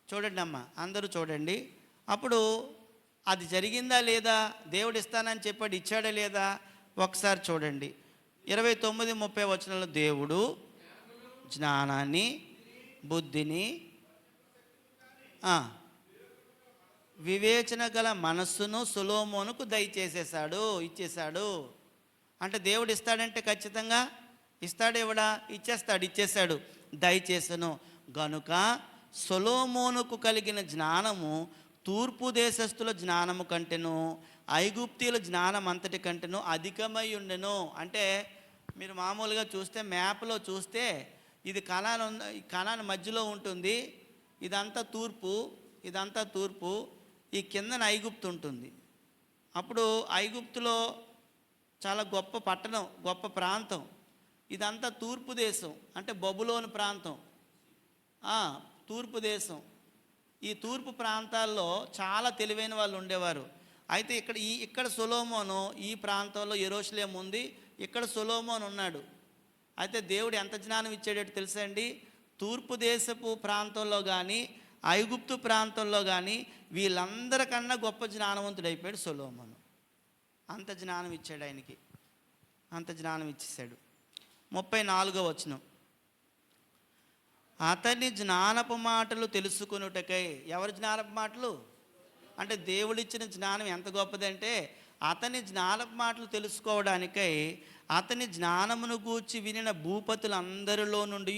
చూడండి అమ్మ, అందరూ చూడండి. అప్పుడు అది జరిగిందా లేదా? దేవుడు ఇస్తానని చెప్పాడు, ఇచ్చాడా లేదా? ఒకసారి చూడండి. 29, 30 వచనాలు, దేవుడు జ్ఞానాన్ని, బుద్ధిని, వివేచన గల మనస్సును సొలొమోనుకు ఇచ్చేశాడు. అంటే దేవుడు ఇస్తాడంటే ఖచ్చితంగా ఇస్తాడు, ఇవ్వడా? ఇచ్చేశాడు. దయచేసను గనుక సొలొమోనుకు కలిగిన జ్ఞానము తూర్పు దేశస్థుల జ్ఞానము కంటెను, ఐగుప్తీయుల జ్ఞానం అంతటి కంటెను అధికమై ఉండెను. అంటే మీరు మామూలుగా చూస్తే, మ్యాప్లో చూస్తే ఇది కనాను మధ్యలో ఉంటుంది, ఇదంతా తూర్పు, ఈ కిందన ఐగుప్తు ఉంటుంది. అప్పుడు ఐగుప్తులో చాలా గొప్ప పట్టణం, గొప్ప ప్రాంతం. ఇదంతా తూర్పు దేశం, అంటే బబులోను ప్రాంతం, తూర్పు దేశం. ఈ తూర్పు ప్రాంతాల్లో చాలా తెలివైన వాళ్ళు ఉండేవారు. అయితే ఇక్కడ సొలొమోను, ఈ ప్రాంతంలో యెరూషలేము ఉంది, ఇక్కడ సొలొమోను ఉన్నాడు. అయితే దేవుడు ఎంత జ్ఞానం ఇచ్చాడో తెలుసా అండి? తూర్పు దేశపు ప్రాంతంలో కానీ ఐగుప్తు ప్రాంతంలో కానీ వీళ్ళందరికన్నా గొప్ప జ్ఞానవంతుడైపోయాడు సొలొమోను. అంత జ్ఞానం ఇచ్చాడు ఆయనకి, అంత జ్ఞానం ఇచ్చేసాడు. 34వ వచనం, అతని జ్ఞానపు మాటలు తెలుసుకొనుటకై. ఎవరి జ్ఞానపు మాటలు అంటే దేవుడిచ్చిన జ్ఞానం ఎంత గొప్పదంటే అతని జ్ఞానపు మాటలు తెలుసుకోవడానికై అతని జ్ఞానమును గూర్చి వినిన భూపతులందరిలో నుండి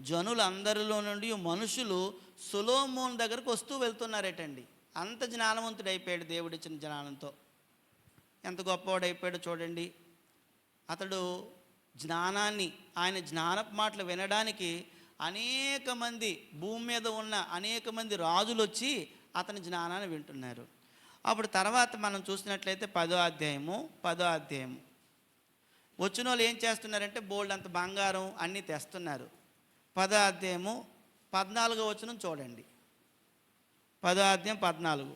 జనులందరిలో నుండి మనుషులు సొలొమోను దగ్గరకు వస్తూ వెళ్తున్నారటండి. అంత జ్ఞానవంతుడైపోయాడు దేవుడిచ్చిన జ్ఞానంతో. ఎంత గొప్పవాడైపోయాడో చూడండి. అతడు జ్ఞానాన్ని, ఆయన జ్ఞానపు మాటలు వినడానికి అనేక మంది, భూమి మీద ఉన్న అనేక మంది రాజులు వచ్చి అతని జ్ఞానాన్ని వింటున్నారు. అప్పుడు తర్వాత మనం చూసినట్లయితే 10వ అధ్యాయము వచ్చిన వాళ్ళు ఏం చేస్తున్నారంటే బోల్డ్ అంత బంగారం అన్నీ తెస్తున్నారు. 10వ అధ్యాయము 14వ వచనం చూడండి. 10వ అధ్యాయం 14.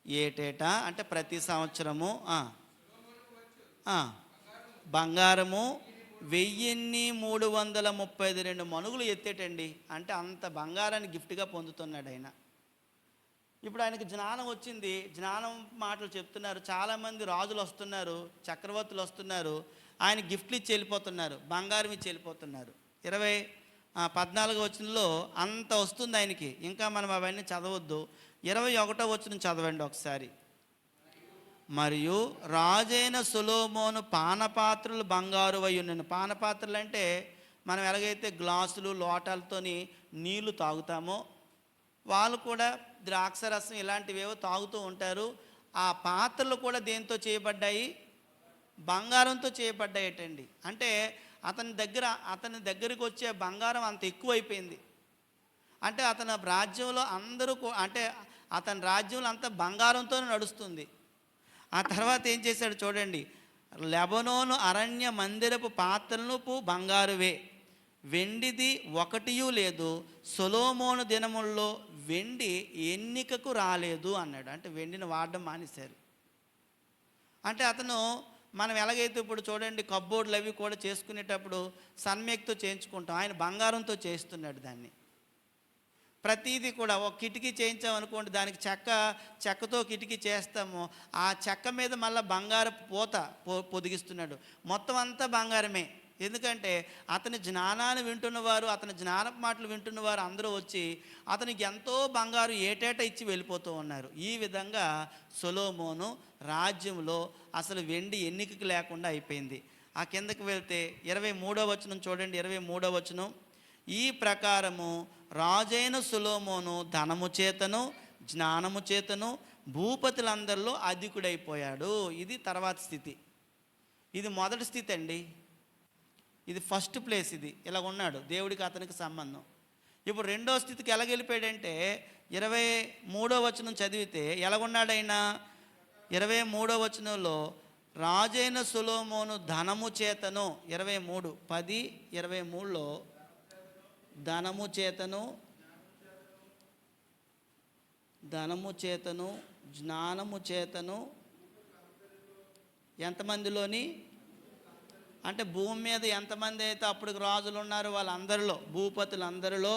ఏటేటా అంటే ప్రతి సంవత్సరము బంగారము 1332 మణుగులు ఎత్తేటండి. అంటే అంత బంగారాన్ని గిఫ్ట్గా పొందుతున్నాడు ఆయన. ఇప్పుడు ఆయనకు జ్ఞానం వచ్చింది, జ్ఞానం మాటలు చెప్తున్నారు. చాలామంది రాజులు వస్తున్నారు, చక్రవర్తులు వస్తున్నారు, ఆయన గిఫ్ట్లు ఇచ్చి వెళ్ళిపోతున్నారు, బంగారం ఇచ్చి వెళ్ళిపోతున్నారు. 14వ వచనంలో అంత వస్తుంది ఆయనకి. ఇంకా మనం అవన్నీ చదవద్దు. 21వ వచనం చదవండి ఒకసారి. మరియు రాజైన సొలొమోను పానపాత్రలు బంగారు అయి ఉండెను. పానపాత్రలు అంటే మనం ఎలాగైతే గ్లాసులు లోటాలతోని నీళ్లు తాగుతామో వాళ్ళు కూడా ద్రాక్షరసం ఇలాంటివేవో తాగుతూ ఉంటారు. ఆ పాత్రలు కూడా దేంతో చేయబడ్డాయి? బంగారంతో చేయబడ్డాయటండి. అంటే అతని దగ్గరికి వచ్చే బంగారం అంత ఎక్కువైపోయింది. అంటే అతని రాజ్యంలో అతని రాజ్యంలో అంతా బంగారంతో నడుస్తుంది. ఆ తర్వాత ఏం చేశాడు చూడండి. లెబనోను అరణ్య మందిరపు పాత్రలకు బంగారువే, వెండిది ఒకటియూ లేదు. సొలొమోను దినముల్లో వెండి ఎన్నికకు రాలేదు అన్నాడు. అంటే వెండిని వాడడం మానేశారు. అంటే మనం ఎలాగైతే ఇప్పుడు చూడండి కబ్బోర్డులు అవి కూడా చేసుకునేటప్పుడు సన్మేక్తో చేయించుకుంటాం, ఆయన బంగారంతో చేస్తున్నాడు దాన్ని. ప్రతిదీ కూడా ఒక కిటికీ చేయించామనుకోండి, దానికి చెక్కతో కిటికీ చేస్తాము, ఆ చెక్క మీద మళ్ళీ బంగారు పొదిగిస్తున్నాడు. మొత్తం అంతా బంగారమే. ఎందుకంటే అతని జ్ఞానాన్ని వింటున్నవారు, అతని జ్ఞానపు మాటలు వింటున్నవారు అందరూ వచ్చి అతనికి ఎంతో బంగారు ఏటేటా ఇచ్చి వెళ్ళిపోతూ ఉన్నారు. ఈ విధంగా సొలొమోను రాజ్యంలో అసలు వెండి ఎన్నికకి లేకుండా అయిపోయింది. ఆ కిందకి వెళ్తే 23వ వచనం చూడండి. 23వ వచనం, ఈ ప్రకారము రాజైన సొలొమోను ధనము చేతను జ్ఞానము చేతను భూపతులందరిలో అధికుడైపోయాడు. ఇది తర్వాత స్థితి. ఇది మొదటి స్థితి అండి. ఇది ఫస్ట్ ప్లేస్. ఇది ఇలా ఉన్నాడు దేవుడికి అతనికి సంబంధం. ఇప్పుడు రెండో స్థితికి ఎలాగెళ్ళిపోయాడంటే 23వ వచనం చదివితే ఎలాగున్నాడైనా 23వ వచనంలో రాజైన సొలొమోను ధనము చేతను 23:10-23లో ధనము చేతను జ్ఞానము చేతను ఎంతమందిలోని అంటే భూమి మీద ఎంతమంది అయితే అప్పుడు రాజులు ఉన్నారో వాళ్ళందరిలో భూపతులందరిలో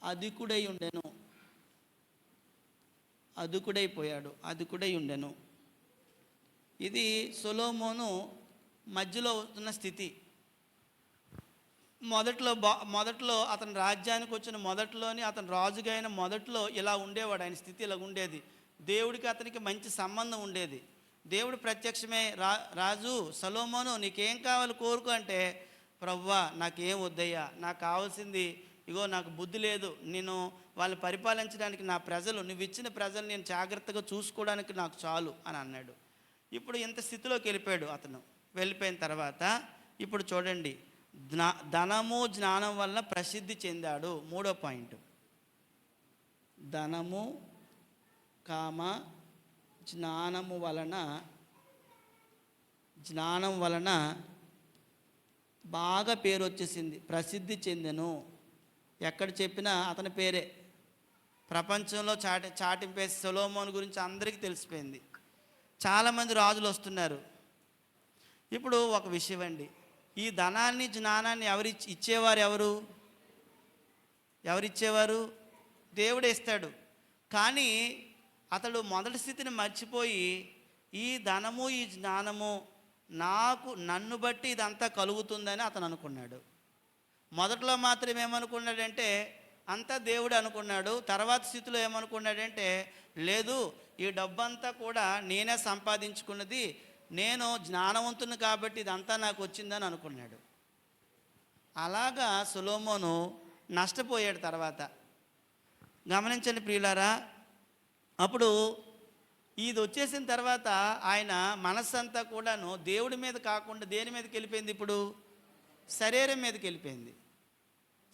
అధికుడై ఉండెను. ఇది సొలొమోను మధ్యలో ఉన్న స్థితి. మొదట్లో అతని రాజ్యానికి వచ్చిన మొదట్లోని అతను రాజుగా అయిన మొదట్లో ఇలా ఉండేవాడు. ఆయన స్థితి ఇలా ఉండేది. దేవుడికి అతనికి మంచి సంబంధం ఉండేది. దేవుడు ప్రత్యక్షమే రాజు సొలొమోను నీకేం కావాలి కోరుకో అంటే, ప్రభువా నాకేం వద్దయ్యా, నాకు కావాల్సింది ఇగో, నాకు బుద్ధి లేదు, నేను వాళ్ళు పరిపాలించడానికి నా ప్రజలు, నువ్వు ఇచ్చిన ప్రజలు నేను జాగ్రత్తగా చూసుకోవడానికి నాకు చాలు అని అన్నాడు. ఇప్పుడు ఇంత స్థితిలోకి వెళ్ళిపోయాడు అతను. వెళ్ళిపోయిన తర్వాత ఇప్పుడు చూడండి, ధనము జ్ఞానం వల్ల ప్రసిద్ధి చెందాడు. 3వ పాయింట్, ధనము జ్ఞానం వలన బాగా పేరు వచ్చేసింది, ప్రసిద్ధి చెందెను. ఎక్కడ చెప్పినా అతని పేరే ప్రపంచంలో చాటింపేసి సొలొమోను గురించి అందరికీ తెలిసిపోయింది. చాలామంది రాజులు వస్తున్నారు. ఇప్పుడు ఒక విషయం అండి, ఈ ధనాన్ని జ్ఞానాన్ని ఇచ్చేవారు ఎవరు? ఎవరిచ్చేవారు? దేవుడే ఇస్తాడు. కానీ అతడు మొదటి స్థితిని మర్చిపోయి ఈ ధనము ఈ జ్ఞానము నన్ను బట్టి ఇదంతా కలుగుతుందని అతను అనుకున్నాడు. మొదట్లో మాత్రం ఏమనుకున్నాడంటే అంతా దేవుడు అనుకున్నాడు. తర్వాత స్థితిలో ఏమనుకున్నాడంటే లేదు, ఈ డబ్బంతా కూడా నేనే సంపాదించుకున్నది, నేను జ్ఞానవంతుని కాబట్టి ఇదంతా నాకు వచ్చిందని అనుకున్నాడు. అలాగా సొలొమోను నష్టపోయాడు. తర్వాత గమనించండి ప్రియులారా, అప్పుడు ఇది వచ్చేసిన తర్వాత ఆయన మనస్సంతా కూడాను దేవుడి మీద కాకుండా దేని మీదకి వెళ్ళిపోయింది? ఇప్పుడు శరీరం మీదకి వెళ్ళిపోయింది.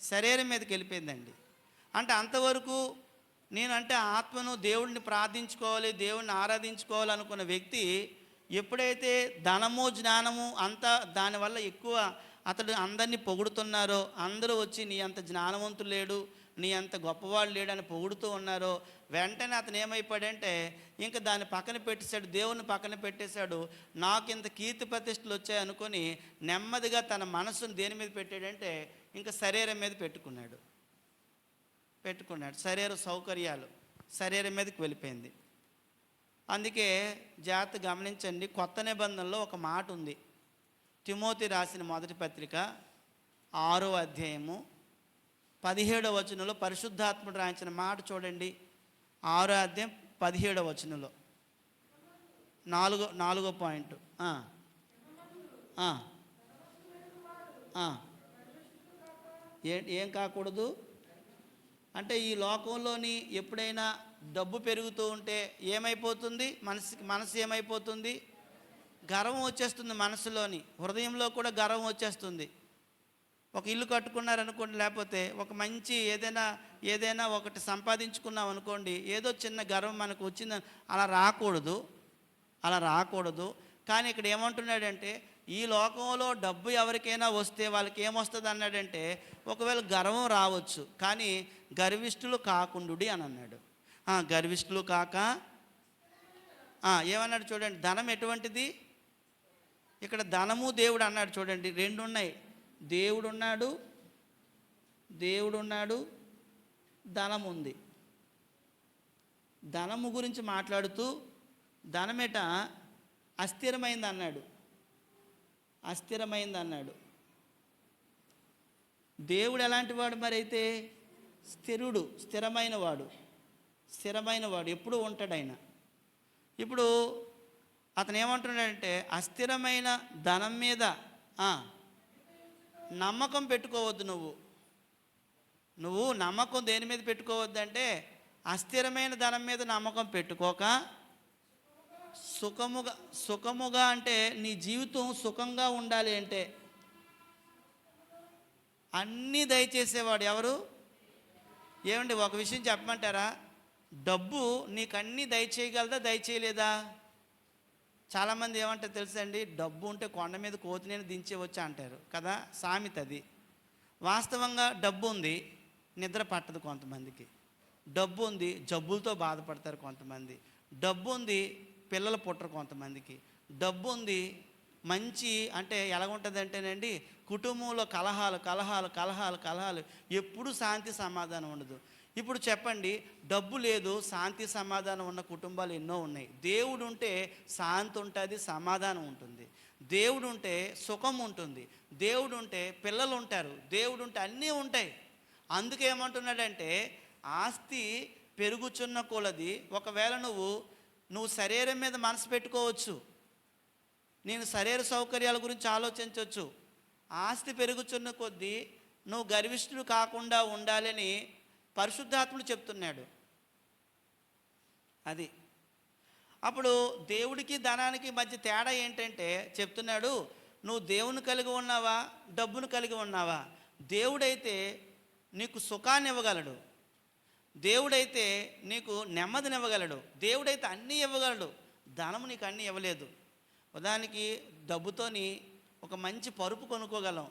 శరీరం మీదకి వెళ్ళిపోయిందండి. అంటే అంతవరకు నేనంటే ఆత్మను దేవుడిని ప్రార్థించుకోవాలి, దేవుడిని ఆరాధించుకోవాలి అనుకున్న వ్యక్తి ఎప్పుడైతే ధనము జ్ఞానము అంతా దానివల్ల ఎక్కువ అతడు అందరినీ పొగుడుతున్నారో, అందరూ వచ్చి నీ అంత జ్ఞానవంతుడు లేడు, నీ అంత గొప్పవాడు లేడని పొగుడుతూ ఉన్నారో, వెంటనే అతను ఏమైపోయాడంటే ఇంకా దాన్ని పక్కన పెట్టేశాడు, దేవుని పక్కన పెట్టేశాడు. నాకు ఇంత కీర్తి ప్రతిష్టలు వచ్చాయనుకొని నెమ్మదిగా తన మనసును దేని మీద పెట్టాడంటే ఇంకా శరీరం మీద పెట్టుకున్నాడు. శరీర సౌకర్యాలు శరీరం మీదకి వెళ్ళిపోయింది. అందుకే జాగ్రత్త గమనించండి, కొత్త నిబంధనలో ఒక మాట ఉంది. తిమోతి రాసిన మొదటి పత్రిక 6వ అధ్యాయము 17వ వచనంలో పరిశుద్ధాత్ముడు రాయించిన మాట చూడండి. 6వ అధ్యాయం 17వ వచనంలో నాలుగో పాయింట్. ఏం కాకూడదు అంటే ఈ లోకంలోని ఎప్పుడైనా డబ్బు పెరుగుతూ ఉంటే ఏమైపోతుంది? మనసు ఏమైపోతుంది? గర్వం వచ్చేస్తుంది. మనసులోని హృదయంలో కూడా గర్వం వచ్చేస్తుంది. ఒక ఇల్లు కట్టుకున్నారనుకోండి, లేకపోతే ఒక మంచి ఏదైనా ఒకటి సంపాదించుకున్నాం అనుకోండి, ఏదో చిన్న గర్వం మనకు వచ్చిందని అలా రాకూడదు. కానీ ఇక్కడ ఏమంటున్నాడంటే ఈ లోకంలో డబ్బు ఎవరికైనా వస్తే వాళ్ళకి ఏమొస్తుంది అన్నాడంటే ఒకవేళ గర్వం రావచ్చు, కానీ గర్విష్ఠులు కాకుండుడి అని అన్నాడు. గర్విష్ఠులు కాక ఏమన్నాడు చూడండి, ధనం ఎటువంటిది? ఇక్కడ ధనము దేవుడు అన్నాడు చూడండి, రెండు ఉన్నాయి. దేవుడు ఉన్నాడు, ధనం ఉంది. ధనము గురించి మాట్లాడుతూ ధనమేట అస్థిరమైంది అన్నాడు. దేవుడు ఎలాంటి వాడు మరి అయితే? స్థిరమైన వాడు ఎప్పుడూ ఉంటాడు ఆయన. ఇప్పుడు అతను ఏమంటున్నాడంటే అస్థిరమైన ధనం మీద నమ్మకం పెట్టుకోవద్దు. నువ్వు నమ్మకం దేని మీద పెట్టుకోవద్దు అంటే అస్థిరమైన ధనం మీద నమ్మకం పెట్టుకోక సుఖముగా అంటే నీ జీవితం సుఖంగా ఉండాలి అంటే అన్నీ దయచేసేవాడు ఎవరు? ఏమండి ఒక విషయం చెప్పమంటారా? డబ్బు నీకు అన్నీ దయచేయగలదా, దయచేయలేదా? చాలామంది ఏమంటారు తెలుసండి, డబ్బు ఉంటే కొండ మీద కోతిని దించేవచ్చు అంటారు కదా, సామెత అది. వాస్తవంగా డబ్బు ఉంది, నిద్ర పట్టదు కొంతమందికి. డబ్బు ఉంది, జబ్బులతో బాధపడతారు కొంతమంది. డబ్బు ఉంది, పిల్లలు పుట్టరు కొంతమందికి. డబ్బు ఉంది, మంచి అంటే ఎలాగుంటుంది అంటేనండి కుటుంబంలో కలహాలు, ఎప్పుడు శాంతి సమాధానం ఉండదు. ఇప్పుడు చెప్పండి, డబ్బు లేదు, శాంతి సమాధానం ఉన్న కుటుంబాలు ఎన్నో ఉన్నాయి. దేవుడు ఉంటే శాంతి ఉంటుంది, సమాధానం ఉంటుంది. దేవుడు ఉంటే సుఖం ఉంటుంది. దేవుడు ఉంటే పిల్లలు ఉంటారు. దేవుడు ఉంటే అన్నీ ఉంటాయి. అందుకే ఏమంటున్నాడంటే ఆస్తి పెరుగుచున్న కొలది ఒకవేళ నువ్వు శరీరం మీద మనసు పెట్టుకోవచ్చు, నేను శరీర సౌకర్యాల గురించి ఆలోచించవచ్చు. ఆస్తి పెరుగుచున్న కొద్దీ నువ్వు గర్విష్ఠుడు కాకుండా ఉండాలని పరిశుద్ధాత్ముడు చెప్తున్నాడు. అది అప్పుడు దేవుడికి ధనానికి మధ్య తేడా ఏంటంటే చెప్తున్నాడు, నువ్వు దేవుని కలిగి ఉన్నావా, డబ్బును కలిగి ఉన్నావా? దేవుడైతే నీకు సుఖాన్ని ఇవ్వగలడు, దేవుడైతే నీకు నెమ్మదినివ్వగలడు, దేవుడైతే అన్నీ ఇవ్వగలడు. ధనము నీకు అన్నీ ఇవ్వలేదు. ఉదాహరణకి డబ్బుతోని ఒక మంచి పరుపు కొనుక్కోగలం,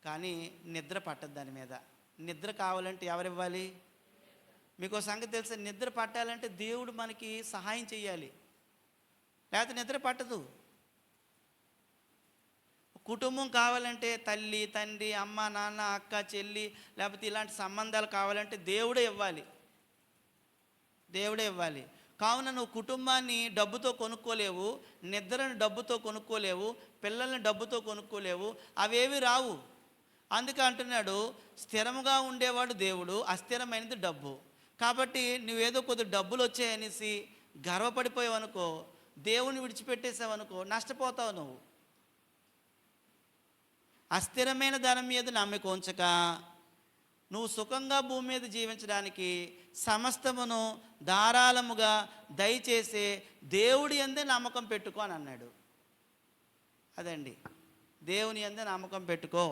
కానీ నిద్ర పట్టదు దాని మీద. నిద్ర కావాలంటే ఎవరివ్వాలి? మీకు సంగతి తెలుసా, నిద్ర పట్టాలంటే దేవుడు మనకి సహాయం చేయాలి, లేకపోతే నిద్ర పట్టదు. కుటుంబం కావాలంటే తల్లి తండ్రి అమ్మ నాన్న అక్క చెల్లి లేకపోతే ఇలాంటి సంబంధాలు కావాలంటే దేవుడే ఇవ్వాలి, దేవుడే ఇవ్వాలి. కావున నువ్వు కుటుంబాన్ని డబ్బుతో కొనుక్కోలేవు, నిద్రను డబ్బుతో కొనుక్కోలేవు, పిల్లల్ని డబ్బుతో కొనుక్కోలేవు, అవేవి రావు. అందుకే అంటున్నాడు, స్థిరముగా ఉండేవాడు దేవుడు, అస్థిరమైనది డబ్బు. కాబట్టి నువ్వేదో కొద్ది డబ్బులు వచ్చాయనేసి గర్వపడిపోయావు అనుకో, దేవుని విడిచిపెట్టేసావు అనుకో, నష్టపోతావు నువ్వు. అస్థిరమైన ధనం మీద నమ్మిక ఉంచక నువ్వు సుఖంగా భూమి మీద జీవించడానికి సమస్తమును ధారాళముగా దయచేసే దేవుడి యందే నమ్మకం పెట్టుకో అని అన్నాడు. అదండి, దేవుని యందే నమ్మకం పెట్టుకో.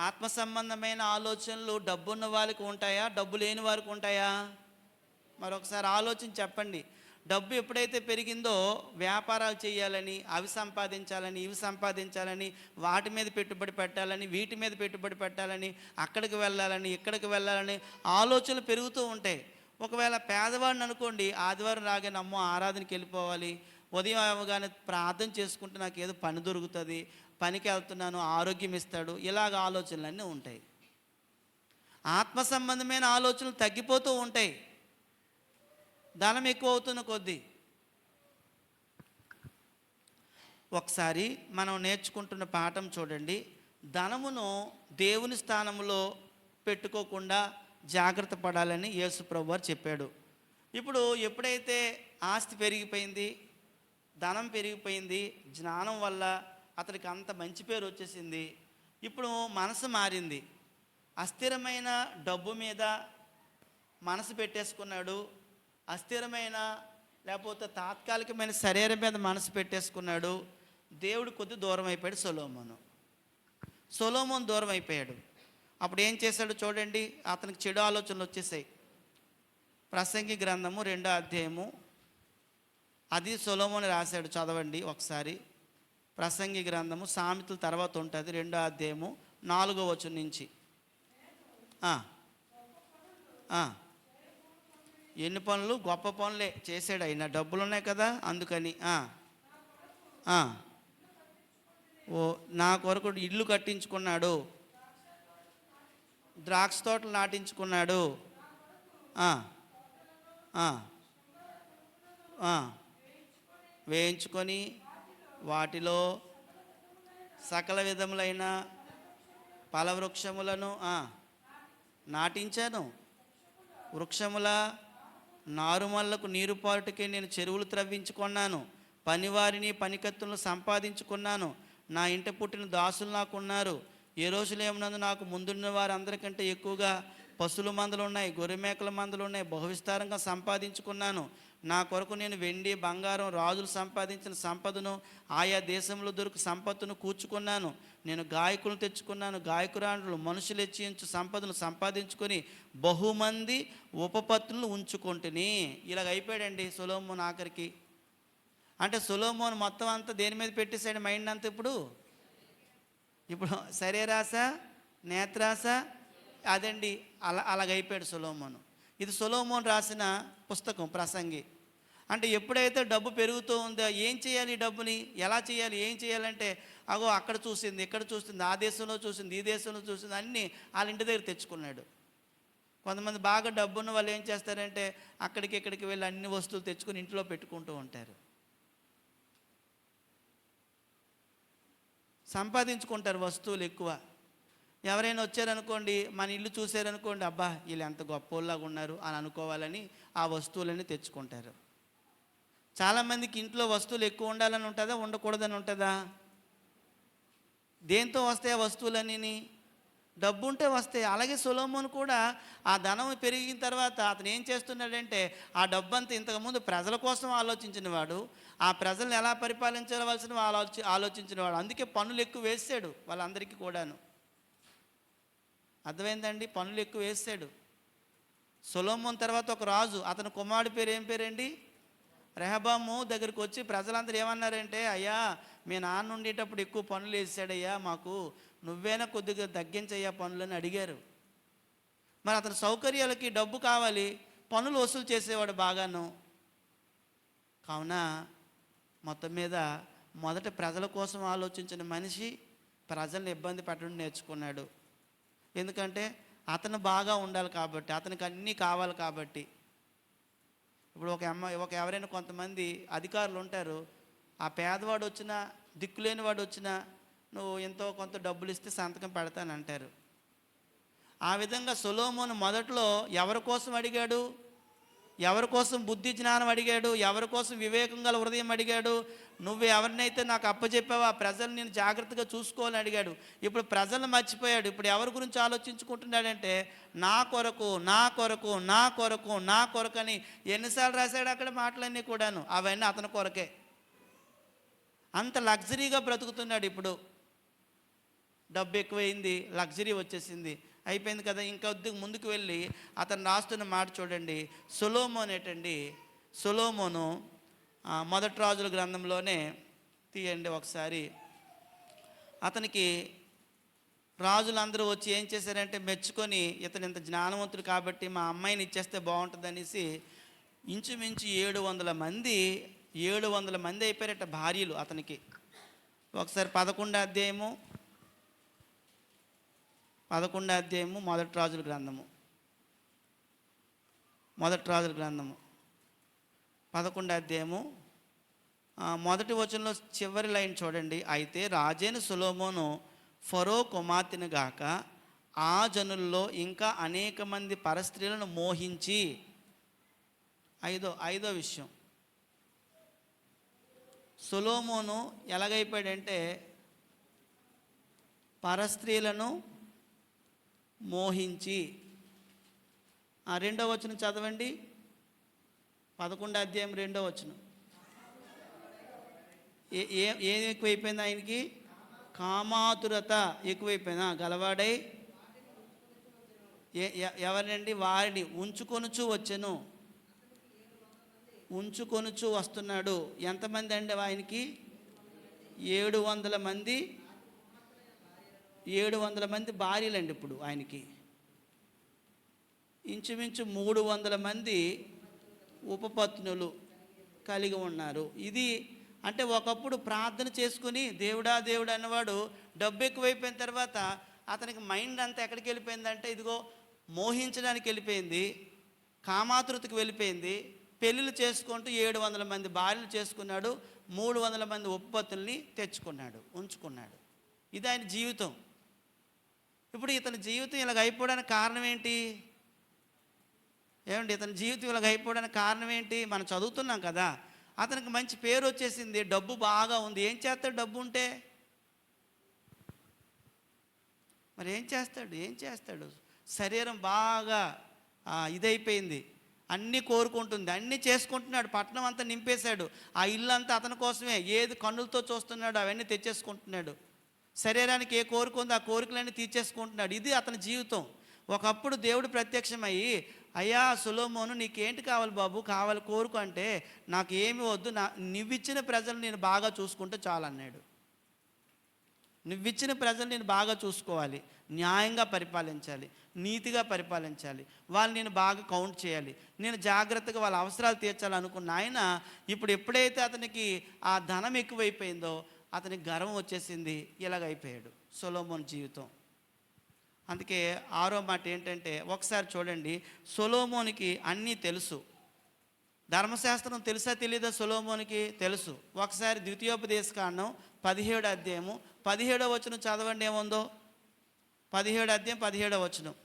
ఆత్మ సంబంధమైన ఆలోచనలు డబ్బున్న వారికి ఉంటాయా, డబ్బు లేని వారికి ఉంటాయా? మరొకసారి ఆలోచించి చెప్పండి. డబ్బు ఎప్పుడైతే పెరిగిందో వ్యాపారాలు చేయాలని, అవి సంపాదించాలని, ఇవి సంపాదించాలని, వాటి మీద పెట్టుబడి పెట్టాలని, వీటి మీద పెట్టుబడి పెట్టాలని, అక్కడికి వెళ్ళాలని, ఇక్కడికి వెళ్ళాలని ఆలోచనలు పెరుగుతూ ఉంటాయి. ఒకవేళ పేదవాడిని అనుకోండి, ఆదివారం రాగానే అమ్మో ఆరాధనకి వెళ్ళిపోవాలి, ఉదయం అవగానే ప్రార్థన చేసుకుంటే నాకు ఏదో పని దొరుకుతుంది, పనికి వెళ్తున్నాను, ఆరోగ్యం ఇస్తాడు, ఇలాగ ఆలోచనలన్నీ ఉంటాయి. ఆత్మ సంబంధమైన ఆలోచనలు తగ్గిపోతూ ఉంటాయి ధనం ఎక్కువ అవుతున్న కొద్దీ. ఒకసారి మనం నేర్చుకుంటున్న పాఠం చూడండి. ధనమును దేవుని స్థానంలో పెట్టుకోకుండా జాగ్రత్త పడాలని యేసు ప్రభువారు చెప్పాడు. ఇప్పుడు ఎప్పుడైతే ఆస్తి పెరిగిపోయింది, ధనం పెరిగిపోయింది, జ్ఞానం వల్ల అతనికి అంత మంచి పేరు వచ్చేసింది, ఇప్పుడు మనసు మారింది. అస్థిరమైన డబ్బు మీద మనసు పెట్టేసుకున్నాడు, అస్థిరమైన లేకపోతే తాత్కాలికమైన శరీరం మీద మనసు పెట్టేసుకున్నాడు. దేవుడు కొద్ది దూరం అయిపోయాడు. సొలొమోను దూరం అయిపోయాడు. అప్పుడు ఏం చేశాడు చూడండి, అతనికి చెడు ఆలోచనలు వచ్చేసాయి. ప్రసంగి గ్రంథము 2వ అధ్యాయము, అది సొలొమోను రాశాడు, చదవండి ఒకసారి. ప్రసంగి గ్రంథము సామెతల తర్వాత ఉంటుంది, 2వ అధ్యాయము 4వ వచనం నుంచి. ఎన్ని పనులు, గొప్ప పనులే చేశాడు ఆయన, డబ్బులు ఉన్నాయి కదా అందుకని. ఓ నా కొరకు ఇల్లు కట్టించుకున్నాడు, ద్రాక్ష తోటలు నాటించుకున్నాడు, వేయించుకొని వాటిలో సకల విధములైన ఫలవృక్షములను నాటించాను. వృక్షముల నారుమల్లకు నీరుపాటుకే నేను చెరువులు త్రవ్వించుకున్నాను, పనివారిని పనికత్తులను సంపాదించుకున్నాను. నా ఇంట పుట్టిన దాసులు నాకున్నారు. యెరూషలేమునందు నాకు ముందున్న వారందరికంటే ఎక్కువగా పశువుల మందలు ఉన్నాయి, గొర్రెమేకల మందలు ఉన్నాయి, బహువిస్తారంగా సంపాదించుకున్నాను. నా కొరకు నేను వెండి బంగారం రాజులు సంపాదించిన సంపదను, ఆయా దేశంలో దొరికి సంపత్తును కూర్చుకున్నాను. నేను గాయకులను తెచ్చుకున్నాను, గాయకురాండ్రులు మనుషులు హెచ్చించు సంపదను సంపాదించుకొని బహుమంది ఉపపత్తులను ఉంచుకుంటుని. ఇలాగ అయిపోయాడండి సొలొమోను ఆఖరికి. అంటే సొలొమోను మొత్తం అంతా దేని మీద పెట్టేశాడు మైండ్ అంతా? ఇప్పుడు శరీరాశ, నేత్రాశ, అదండి, అలాగైపోయాడు సొలొమోను. ఇది సొలొమోను రాసిన పుస్తకం ప్రసంగి. అంటే ఎప్పుడైతే డబ్బు పెరుగుతూ ఉందో ఏం చేయాలి, ఈ డబ్బుని ఎలా చేయాలి, ఏం చేయాలంటే అగో అక్కడ చూసింది, ఇక్కడ చూసింది, ఆ దేశంలో చూసింది, ఈ దేశంలో చూసింది, అన్నీ వాళ్ళ ఇంటి దగ్గర తెచ్చుకున్నాడు. కొంతమంది బాగా డబ్బున్న వాళ్ళు ఏం చేస్తారంటే అక్కడికి ఇక్కడికి వెళ్ళి అన్ని వస్తువులు తెచ్చుకొని ఇంట్లో పెట్టుకుంటూ ఉంటారు, సంపాదించుకుంటారు వస్తువులు ఎక్కువ. ఎవరైనా వచ్చారనుకోండి, మన ఇల్లు చూసారనుకోండి, అబ్బా వీళ్ళు ఎంత గొప్పోళ్ళలాగా ఉన్నారు అని అనుకోవాలని ఆ వస్తువులన్నీ తెచ్చుకుంటారు. చాలామందికి ఇంట్లో వస్తువులు ఎక్కువ ఉండాలని ఉంటుందా, ఉండకూడదని ఉంటుందా? దేంతో వస్తాయి ఆ వస్తువులన్నీ? డబ్బు ఉంటే వస్తాయి. అలాగే సొలొమోను కూడా ఆ ధనం పెరిగిన తర్వాత అతను ఏం చేస్తున్నాడంటే ఆ డబ్బంతా ఇంతకుముందు ప్రజల కోసం ఆలోచించిన వాడు, ఆ ప్రజలను ఎలా పరిపాలించవలసిన ఆలోచించిన వాడు. అందుకే పన్నులు ఎక్కువ వేసాడు వాళ్ళందరికీ కూడాను. అర్థమైందండి? పన్నులు ఎక్కువ వేసాడు. సొలొమోను తర్వాత ఒక రాజు, అతని కుమారుడి పేరు ఏం పేరండి? రెహబాము దగ్గరికి వచ్చి ప్రజలందరూ ఏమన్నారంటే, అయ్యా మీ నాన్న ఉండేటప్పుడు ఎక్కువ పనులు వేసాడయ్యా, మాకు నువ్వేనా కొద్దిగా తగ్గించయ్యా పనులని అడిగారు. మరి అతని సౌకర్యాలకి డబ్బు కావాలి, పనులు వసూలు చేసేవాడు బాగాను. కావున మొత్తం మీద మొదట ప్రజల కోసం ఆలోచించిన మనిషి ప్రజల్ని ఇబ్బంది పెట్టడం నేర్చుకున్నాడు. ఎందుకంటే అతను బాగా ఉండాలి కాబట్టి, అతనికి అన్నీ కావాలి కాబట్టి. ఇప్పుడు ఎవరైనా కొంతమంది అధికారులు ఉంటారు, ఆ పేదవాడు వచ్చినా దిక్కులేని వాడు వచ్చినా నువ్వు ఎంతో కొంత డబ్బులు ఇస్తే సంతకం పెడతానంటారు. ఆ విధంగా సొలొమోను మొదట్లో ఎవరి కోసం అడిగాడు? ఎవరి కోసం బుద్ధి జ్ఞానం అడిగాడు? ఎవరి కోసం వివేకం గల హృదయం అడిగాడు? నువ్వు ఎవరినైతే నాకు అప్పచెప్పావో ఆ ప్రజలు నేను జాగ్రత్తగా చూసుకోవాలని అడిగాడు. ఇప్పుడు ప్రజలను మర్చిపోయాడు. ఇప్పుడు ఎవరి గురించి ఆలోచించుకుంటున్నాడంటే నా కొరకు, నా కొరకు, నా కొరకు, నా కొరకు అని ఎన్నిసార్లు రాశాడు అక్కడ మాటలన్నీ కూడాను. అవన్నీ అతని కొరకే. అంత లగ్జరీగా బ్రతుకుతున్నాడు. ఇప్పుడు డబ్బు ఎక్కువైంది, లగ్జరీ వచ్చేసింది, అయిపోయింది కదా. ఇంకా ముందుకు వెళ్ళి అతను రాస్తున్న మాట చూడండి. సొలొమోను మొదటి రాజుల గ్రంథంలోనే తీయండి ఒకసారి. అతనికి రాజులందరూ వచ్చి ఏం చేశారంటే మెచ్చుకొని, ఇతను ఇంత జ్ఞానవంతుడు కాబట్టి మా అమ్మాయిని ఇచ్చేస్తే బాగుంటుంది అనేసి ఇంచుమించు 700 మంది అయిపోయారట భార్యలు అతనికి. ఒకసారి 11వ అధ్యాయము మొదటి రాజుల గ్రంథము 11వ అధ్యాయము మొదటి వచనంలో చివరి లైన్ చూడండి. అయితే రాజైన సొలొమోను ఫరో కుమార్తెను గాక ఆ జనుల్లో ఇంకా అనేక మంది పరస్త్రీలను మోహించి, ఐదో విషయం, సొలొమోను ఎలాగైపోయాడంటే పరస్త్రీలను మోహించి. రెండవ వచనం చదవండి. 11వ అధ్యాయం 2వ వచనం. ఏం ఎక్కువైపోయింది ఆయనకి? కామాతురత ఎక్కువైపోయిందా? గలవాడై ఎవరినండి? వారిని ఉంచుకొనుచు వస్తున్నాడు. ఎంతమంది అండి ఆయనకి? 700 మంది భార్యలండి ఇప్పుడు ఆయనకి. ఇంచుమించు 300 మంది ఉపపత్నులు కలిగి ఉన్నారు. ఇది అంటే ఒకప్పుడు ప్రార్థన చేసుకుని దేవుడా దేవుడా అన్నవాడు డబ్బు ఎక్కువైపోయిన తర్వాత అతనికి మైండ్ అంతా ఎక్కడికి వెళ్ళిపోయిందంటే ఇదిగో మోహించడానికి వెళ్ళిపోయింది, కామాతృతకు వెళ్ళిపోయింది. పెళ్ళిళ్ళు చేసుకుంటూ 700 మంది భార్యలు చేసుకున్నాడు, 300 మంది ఉపపత్నుల్ని ఉంచుకున్నాడు. ఇది ఆయన జీవితం. ఇప్పుడు ఇతని జీవితం ఇలాగ అయిపోవడానికి కారణం ఏంటి? ఇతని జీవితం ఇలాగ అయిపోవడానికి కారణం ఏంటి? మనం చదువుతున్నాం కదా, అతనికి మంచి పేరు వచ్చేసింది, డబ్బు బాగా ఉంది. ఏం చేస్తాడు డబ్బు ఉంటే? మరి ఏం చేస్తాడు? శరీరం బాగా ఇదైపోయింది, అన్నీ కోరుకుంటుంది, అన్నీ చేసుకుంటున్నాడు, పట్టణం అంతా నింపేశాడు, ఆ ఇల్లు అంతా అతని కోసమే, ఏది కన్నులతో చూస్తున్నాడు అవన్నీ తెచ్చేసుకుంటున్నాడు, శరీరానికి ఏ కోరిక ఉందో ఆ కోరికలన్నీ తీర్చేసుకుంటున్నాడు. ఇది అతని జీవితం. ఒకప్పుడు దేవుడు ప్రత్యక్షమయ్యి, అయ్యా సొలొమోను నీకేంటి కావాలి బాబు, కావాలి కోరుకు అంటే, నాకు ఏమి వద్దు, నువ్విచ్చిన ప్రజలు నేను బాగా చూసుకుంటే చాలన్నాడు. నువ్విచ్చిన ప్రజలు నేను బాగా చూసుకోవాలి, న్యాయంగా పరిపాలించాలి, నీతిగా పరిపాలించాలి, వాళ్ళు నేను బాగా కౌంట్ చేయాలి, నేను జాగ్రత్తగా వాళ్ళ అవసరాలు తీర్చాలనుకున్న ఆయన ఇప్పుడు ఎప్పుడైతే అతనికి ఆ ధనం ఎక్కువైపోయిందో అతనికి గర్వం వచ్చేసింది, ఇలాగైపోయాడు సొలొమోను జీవితం. అందుకే 6వ మాట ఏంటంటే, ఒకసారి చూడండి, సొలొమోనుకి అన్నీ తెలుసు. ధర్మశాస్త్రం తెలుసా తెలీదా? సొలొమోనుకి తెలుసు. ఒకసారి ద్వితీయోపదేశకాండం 17వ అధ్యాయము 17వ వచనం చదవండి, ఏముందో. 17వ అధ్యాయం 17వ వచనం.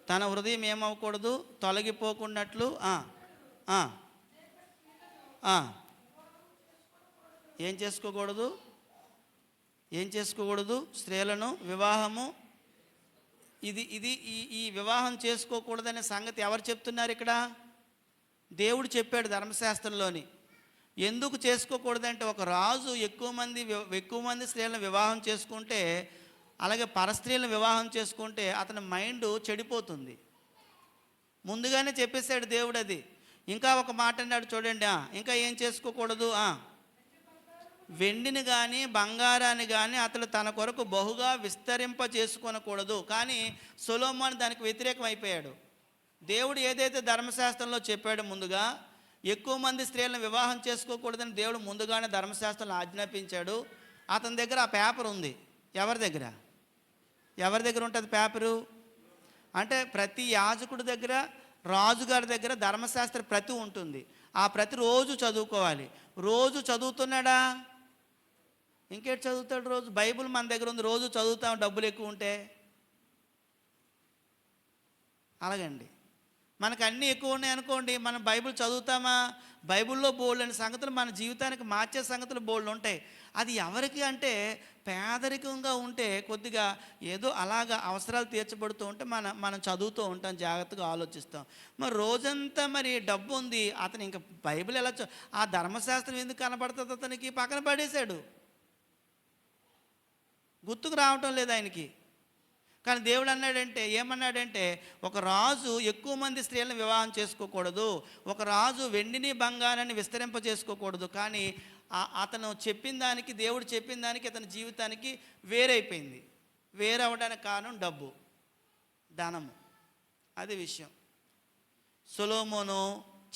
తన హృదయం ఏమవ్వకూడదు, తొలగిపోకున్నట్లు ఏం చేసుకోకూడదు? స్త్రీలను వివాహము. ఈ వివాహం చేసుకోకూడదనే సంగతి ఎవరు చెప్తున్నారు ఇక్కడ? దేవుడు చెప్పాడు ధర్మశాస్త్రంలోని. ఎందుకు చేసుకోకూడదంటే, ఒక రాజు ఎక్కువ మంది స్త్రీలను వివాహం చేసుకుంటే, అలాగే పరస్త్రీలను వివాహం చేసుకుంటే అతని మైండ్ చెడిపోతుంది. ముందుగానే చెప్పేశాడు దేవుడు అది. ఇంకా ఒక మాట అన్నాడు చూడండి, ఇంకా ఏం చేసుకోకూడదు? వెండిని కానీ బంగారాన్ని కానీ అతడు తన కొరకు బహుగా విస్తరింప చేసుకోనకూడదు. కానీ సొలొమోను దానికి వ్యతిరేకం అయిపోయాడు. దేవుడు ఏదైతే ధర్మశాస్త్రంలో చెప్పాడో ముందుగా, ఎక్కువ మంది స్త్రీలను వివాహం చేసుకోకూడదని దేవుడు ముందుగానే ధర్మశాస్త్రంలో ఆజ్ఞాపించాడు. అతని దగ్గర ఆ పేపర్ ఉంది. ఎవరి దగ్గర ఉంటుంది పేపరు? అంటే ప్రతి యాజకుడి దగ్గర, రాజుగారి దగ్గర ధర్మశాస్త్ర ప్రతి ఉంటుంది. ఆ ప్రతి రోజు చదువుకోవాలి. రోజు చదువుతున్నాడా? ఇంకేటి చదువుతాడు? రోజు బైబిల్ మన దగ్గర ఉంది, రోజు చదువుతాం డబ్బులు ఎక్కువ ఉంటే. అలాగండి, మనకు అన్నీ ఎక్కువ ఉన్నాయి అనుకోండి, మనం బైబిల్ చదువుతామా? బైబిల్లో బోల్డని సంగతులు మన జీవితానికి మార్చే సంగతులు బోల్డ్ ఉంటాయి. అది ఎవరికి అంటే పేదరికంగా ఉంటే కొద్దిగా ఏదో అలాగా అవసరాలు తీర్చబడుతూ ఉంటే మనం చదువుతూ ఉంటాం, జాగ్రత్తగా ఆలోచిస్తాం. మరి రోజంతా మరి డబ్బు ఉంది, అతను ఇంకా బైబిల్ ఎలా ఆ ధర్మశాస్త్రం ఎందుకు కనబడుతుంది అతనికి? పక్కన పడేశాడు, గుర్తుకు రావటం లేదు ఆయనకి. కానీ దేవుడు ఏమన్నాడంటే ఒక రాజు ఎక్కువ మంది స్త్రీలను వివాహం చేసుకోకూడదు, ఒక రాజు వెండిని బంగారాన్ని విస్తరింప చేసుకోకూడదు. కానీ అతను చెప్పిన దానికి, దేవుడు చెప్పిన దానికి అతని జీవితానికి వేరైపోయింది. వేరవడానికి కారణం డబ్బు, ధనము. అది విషయం. సొలొమోను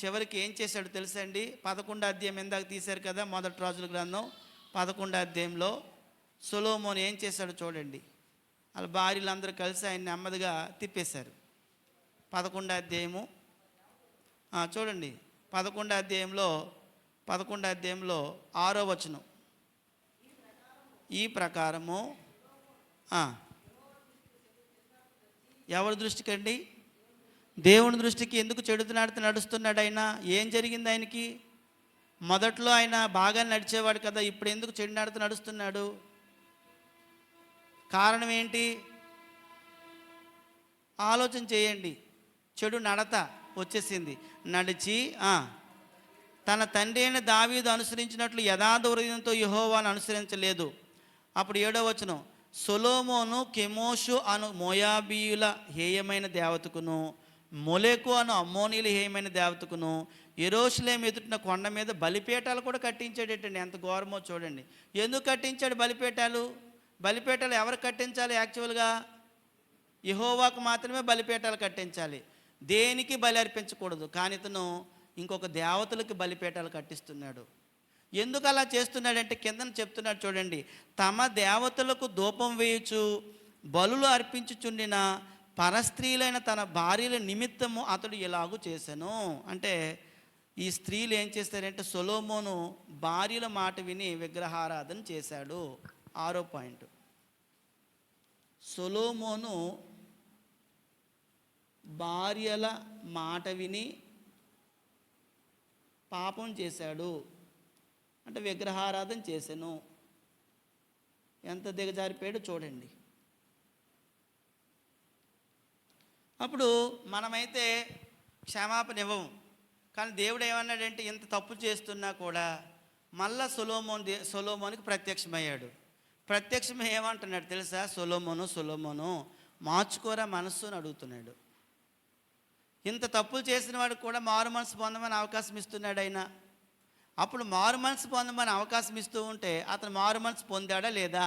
చివరికి ఏం చేశాడు తెలుసండి? 11వ అధ్యాయం ఇందాక తీశారు కదా, మొదటి రాజుల గ్రంథం 11వ అధ్యాయంలో సొలొమోను ఏం చేశాడు చూడండి. వాళ్ళ భార్యలందరూ కలిసి ఆయన నెమ్మదిగా తిప్పేశారు. 11వ అధ్యాయము చూడండి. 11వ అధ్యాయంలో 6వ వచనం. ఈ ప్రకారము ఎవరి దృష్టికి అండి? దేవుని దృష్టికి. ఎందుకు చెడుతున్నాడు నడుస్తున్నాడు ఆయన? ఏం జరిగింది ఆయనకి? మొదట్లో ఆయన బాగా నడిచేవాడు కదా, ఇప్పుడు ఎందుకు చెడు నడుస్తున్నాడు? కారణం ఏంటి? ఆలోచన చేయండి. చెడు నడత వచ్చేసింది. నడిచి తన తండ్రి అయిన దావీదు అనుసరించినట్లు యథార్థ హృదయంతో యెహోవాను అనుసరించలేదు. అప్పుడు 7వ వచనం, సొలొమోను కెమోషు అను మోయాబీయుల హేయమైన దేవతకును, మొలెకు అను అమ్మోనీయుల హేయమైన దేవతకును యెరూషలేము ఎదుటిన కొండ మీద బలిపీఠాలు కూడా కట్టించాడేటండి. ఎంత ఘోరమో చూడండి. ఎందుకు కట్టించాడు బలిపీఠాలు? బలిపీఠాలు ఎవరు కట్టించాలి? యాక్చువల్గా యెహోవాకు మాత్రమే బలిపీఠాలు కట్టించాలి, దేనికి బలి అర్పించకూడదు. కానీ ఇతను ఇంకొక దేవతలకి బలిపీఠాలు కట్టిస్తున్నాడు. ఎందుకు అలా చేస్తున్నాడంటే కిందన చెప్తున్నాడు చూడండి. తమ దేవతలకు ధూపం వేయుచు బలులు అర్పించుచుండిన పరస్త్రీలైన తన భార్యల నిమిత్తము అతడు ఇలాగూ చేశాను. అంటే ఈ స్త్రీలు ఏం చేస్తారంటే సొలొమోను భార్యల మాట విని విగ్రహారాధన చేశాడు. 6వ పాయింట్, సొలొమోను భార్యల మాట విని పాపం చేశాడు, అంటే విగ్రహారాధన చేశాను. ఎంత దిగజారిపోయాడో చూడండి. అప్పుడు మనమైతే క్షమాపణ ఇవ్వము. కానీ దేవుడు ఏమన్నాడంటే ఇంత తప్పు చేస్తున్నా కూడా మళ్ళా సొలొమోనుకి ప్రత్యక్షమయ్యాడు. ప్రత్యక్షం ఏమంటున్నాడు తెలుసా? సొలొమోను మార్చుకోరా మనస్సు అని అడుగుతున్నాడు. ఇంత తప్పులు చేసిన వాడికి కూడా మారు మనసు పొందమని అవకాశం ఇస్తున్నాడు ఆయన. అప్పుడు మారు మనసు పొందమని అవకాశం ఇస్తూ ఉంటే అతను మారు మనసు పొందాడా లేదా?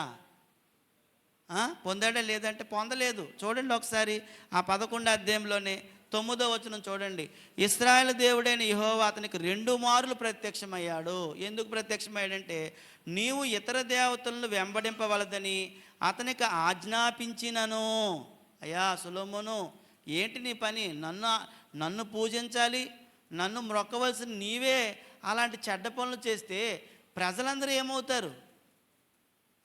పొందాడా లేదంటే పొందలేదు. చూడండి ఒకసారి ఆ 11వ అధ్యాయంలోనే 9వ వచనం చూడండి. ఇశ్రాయేలు దేవుడైన యెహోవా అతనికి 2 మారులు ప్రత్యక్షమయ్యాడు. ఎందుకు ప్రత్యక్షమయ్యాడంటే నీవు ఇతర దేవతలను వెంబడింపవలదని అతనికి ఆజ్ఞాపించినను. అయ్యా సొలొమోను, ఏంటి నీ పని? నన్ను పూజించాలి, నన్ను మొక్కవలసిన నీవే అలాంటి చెడ్డ పనులు చేస్తే ప్రజలందరూ ఏమవుతారు?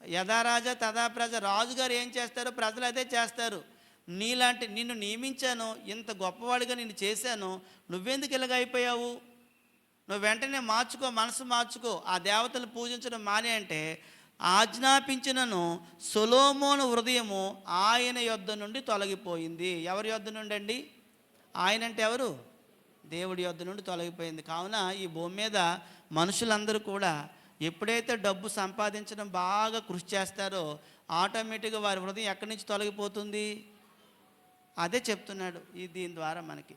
యథా రాజా తథా ప్రజ. రాజుగారు ఏం చేస్తారో ప్రజలు అదే చేస్తారు. నిన్ను నియమించాను, ఇంత గొప్పవాడిగా నిన్ను చేశాను, నువ్వెందుకు ఇలాగ అయిపోయావు? నువ్వు వెంటనే మార్చుకో, మనసు మార్చుకో, ఆ దేవతలు పూజించడం మానే అంటే ఆజ్ఞాపించినను సొలొమోను హృదయము ఆయన యొద్ద నుండి తొలగిపోయింది. ఎవరి యొద్ద నుండి అండి? ఆయన అంటే ఎవరు? దేవుడి యొద్ద నుండి తొలగిపోయింది. కావున ఈ భూమి మీద మనుషులందరూ కూడా ఎప్పుడైతే డబ్బు సంపాదించడం బాగా కృషి చేస్తారో ఆటోమేటిక్గా వారి హృదయం ఎక్కడి నుంచి తొలగిపోతుంది? అదే చెప్తున్నాడు దీని ద్వారా మనకి.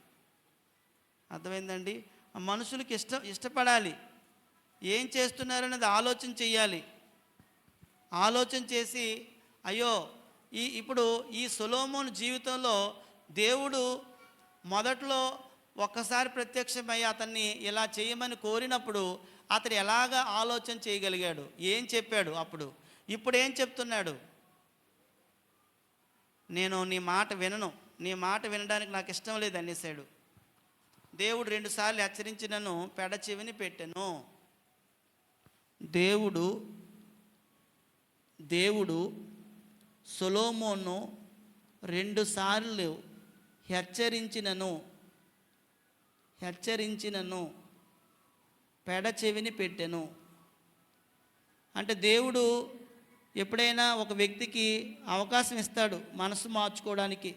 అర్థమైందండి? మనుషులకి ఇష్టపడాలి, ఏం చేస్తున్నారనేది ఆలోచన చెయ్యాలి. ఆలోచన చేసి అయ్యో ఇప్పుడు ఈ సొలొమోను జీవితంలో దేవుడు మొదట్లో ఒక్కసారి ప్రత్యక్షమై అతన్ని ఇలా చేయమని కోరినప్పుడు అతడు ఎలాగ ఆలోచన చేయగలిగాడు, ఏం చెప్పాడు అప్పుడు? ఇప్పుడు ఏం చెప్తున్నాడు? నేను నీ మాట వినను, నీ మాట వినడానికి నాకు ఇష్టం లేదు అనేసాడు. దేవుడు 2 సార్లు హెచ్చరించినను పెడ చెవిని పెట్టెను. దేవుడు సొలొమోను 2 సార్లు హెచ్చరించినను పెడ చెవిని పెట్టెను. అంటే దేవుడు ఎప్పుడైనా ఒక వ్యక్తికి అవకాశం ఇస్తాడు మనసు మార్చుకోవడానికి.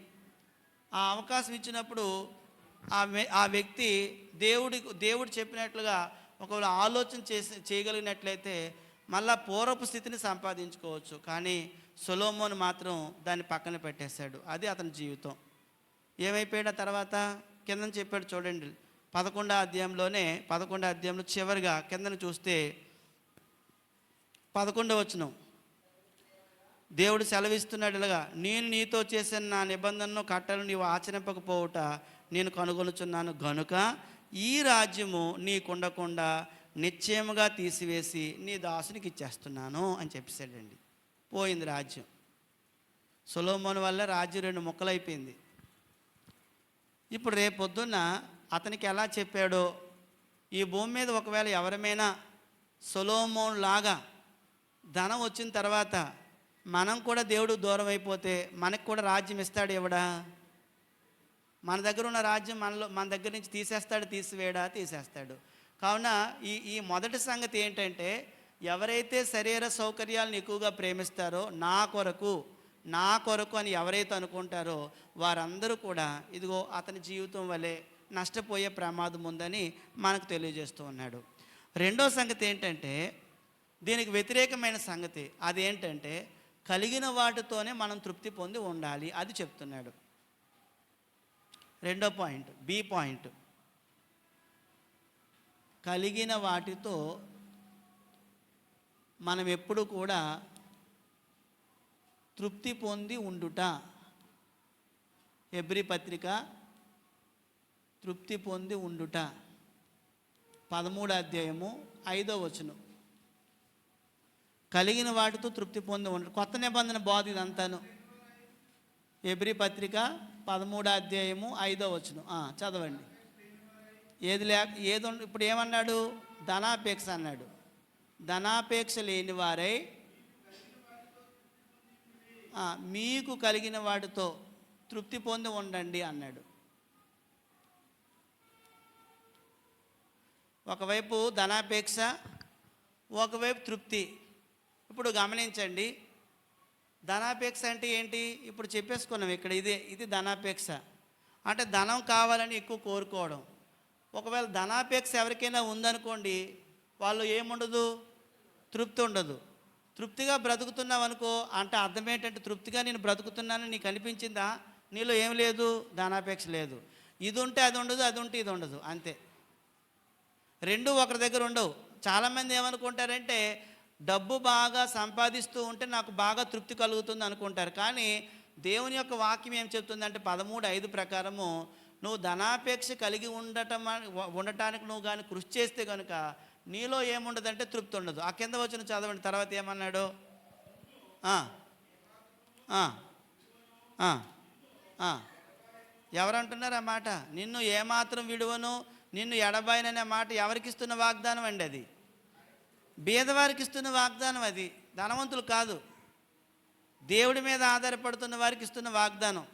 ఆ అవకాశం ఇచ్చినప్పుడు ఆ వ్యక్తి దేవుడు చెప్పినట్లుగా ఒకవేళ ఆలోచన చేయగలిగినట్లయితే మళ్ళా పూర్వపు స్థితిని సంపాదించుకోవచ్చు. కానీ సొలొమోను మాత్రం దాన్ని పక్కన పెట్టేశాడు. అది అతని జీవితం. ఏమైపోయాడు తర్వాత? కింద చెప్పాడు చూడండి, 11వ అధ్యాయంలో చివరిగా కిందను చూస్తే 11వ వచనం దేవుడు సెలవిస్తున్నాడు ఇలాగా, నేను నీతో చేసిన నా నిబంధనను కట్టలను నీవు ఆచరింపకపోవుట నేను కనుగొనుచున్నాను గనుక ఈ రాజ్యము నీకుండకుండా నిశ్చయముగా తీసివేసి నీ దాసునికి ఇచ్చేస్తున్నాను అని చెప్పేశాడండి. పోయింది రాజ్యం. సొలొమోను వల్ల రాజ్యం 2 ముక్కలైపోయింది. ఇప్పుడు రేపొద్దున్న అతనికి ఎలా చెప్పాడో, ఈ భూమి మీద ఒకవేళ ఎవరమైనా సొలొమోను లాగా ధనం వచ్చిన తర్వాత మనం కూడా దేవుడు దూరం అయిపోతే మనకు కూడా రాజ్యం ఇస్తాడు ఇవ్వడా? మన దగ్గర ఉన్న రాజ్యం మన దగ్గర నుంచి తీసేస్తాడు. కావున ఈ మొదటి సంగతి ఏంటంటే, ఎవరైతే శరీర సౌకర్యాలను ఎక్కువగా ప్రేమిస్తారో నా కొరకు అని ఎవరైతే అనుకుంటారో వారందరూ కూడా ఇదిగో అతని జీవితం వలె నష్టపోయే ప్రమాదం ఉందని మనకు తెలియజేస్తూ ఉన్నాడు. రెండో సంగతి ఏంటంటే, దీనికి వ్యతిరేకమైన సంగతి. అదేంటంటే, కలిగిన వాటితోనే మనం తృప్తి పొంది ఉండాలి. అది చెప్తున్నాడు. రెండో పాయింట్, బి పాయింట్, కలిగిన వాటితో మనం ఎప్పుడు కూడా తృప్తి పొంది ఉండుట. హెబ్రీ పత్రిక తృప్తి పొంది ఉండుట 13వ అధ్యాయము 5వ వచనం. కలిగిన వాటితో తృప్తి పొంది ఉండుట. కొత్త నిబంధన బోధ ఇదంతాను. హెబ్రీ పత్రిక 13వ అధ్యాయము 5వ వచనం చదవండి. ఇప్పుడు ఏమన్నాడు? ధనాపేక్ష అన్నాడు. ధనాపేక్ష లేని వారై మీకు కలిగిన వాటితో తృప్తి పొంది ఉండండి అన్నాడు. ఒకవైపు ధనాపేక్ష, ఒకవైపు తృప్తి. ఇప్పుడు గమనించండి, ధనాపేక్ష అంటే ఏంటి? ఇప్పుడు చెప్పేసుకున్నాం ఇక్కడ. ఇది ధనాపేక్ష అంటే ధనం కావాలని ఎక్కువ కోరుకోవడం. ఒకవేళ ధనాపేక్ష ఎవరికైనా ఉందనుకోండి, వాళ్ళు ఏముండదు, తృప్తి ఉండదు. తృప్తిగా బ్రతుకుతున్నావు అనుకో, అంటే అర్థం ఏంటంటే తృప్తిగా నేను బ్రతుకుతున్నాను నీకు అనిపించిందా? నీలో ఏం లేదు, ధనాపేక్ష లేదు. ఇది ఉంటే అది ఉండదు, అది ఉంటే ఇది ఉండదు, అంతే. రెండు ఒకరి దగ్గర ఉండవు. చాలామంది ఏమనుకుంటారంటే, డబ్బు బాగా సంపాదిస్తూ ఉంటే నాకు బాగా తృప్తి కలుగుతుంది అనుకుంటారు. కానీ దేవుని యొక్క వాక్యం ఏం చెప్తుందంటే 13:5 ప్రకారము నువ్వు ధనాపేక్ష కలిగి ఉండటానికి నువ్వు కానీ కృషి చేస్తే కనుక నీలో ఏముండదంటే తృప్తి ఉండదు. ఆ కింద వచ్చిన చదవండి. తర్వాత ఏమన్నాడు? ఎవరంటున్నారు ఆ మాట? నిన్ను ఏమాత్రం విడువను, నిన్ను ఎడబాయననే మాట ఎవరికి ఇస్తున్న వాగ్దానం అండి? అది బీదవారికి ఇస్తున్న వాగ్దానం. అది ధనవంతులు కాదు, దేవుడి మీద ఆధారపడుతున్న వారికి ఇస్తున్న వాగ్దానం.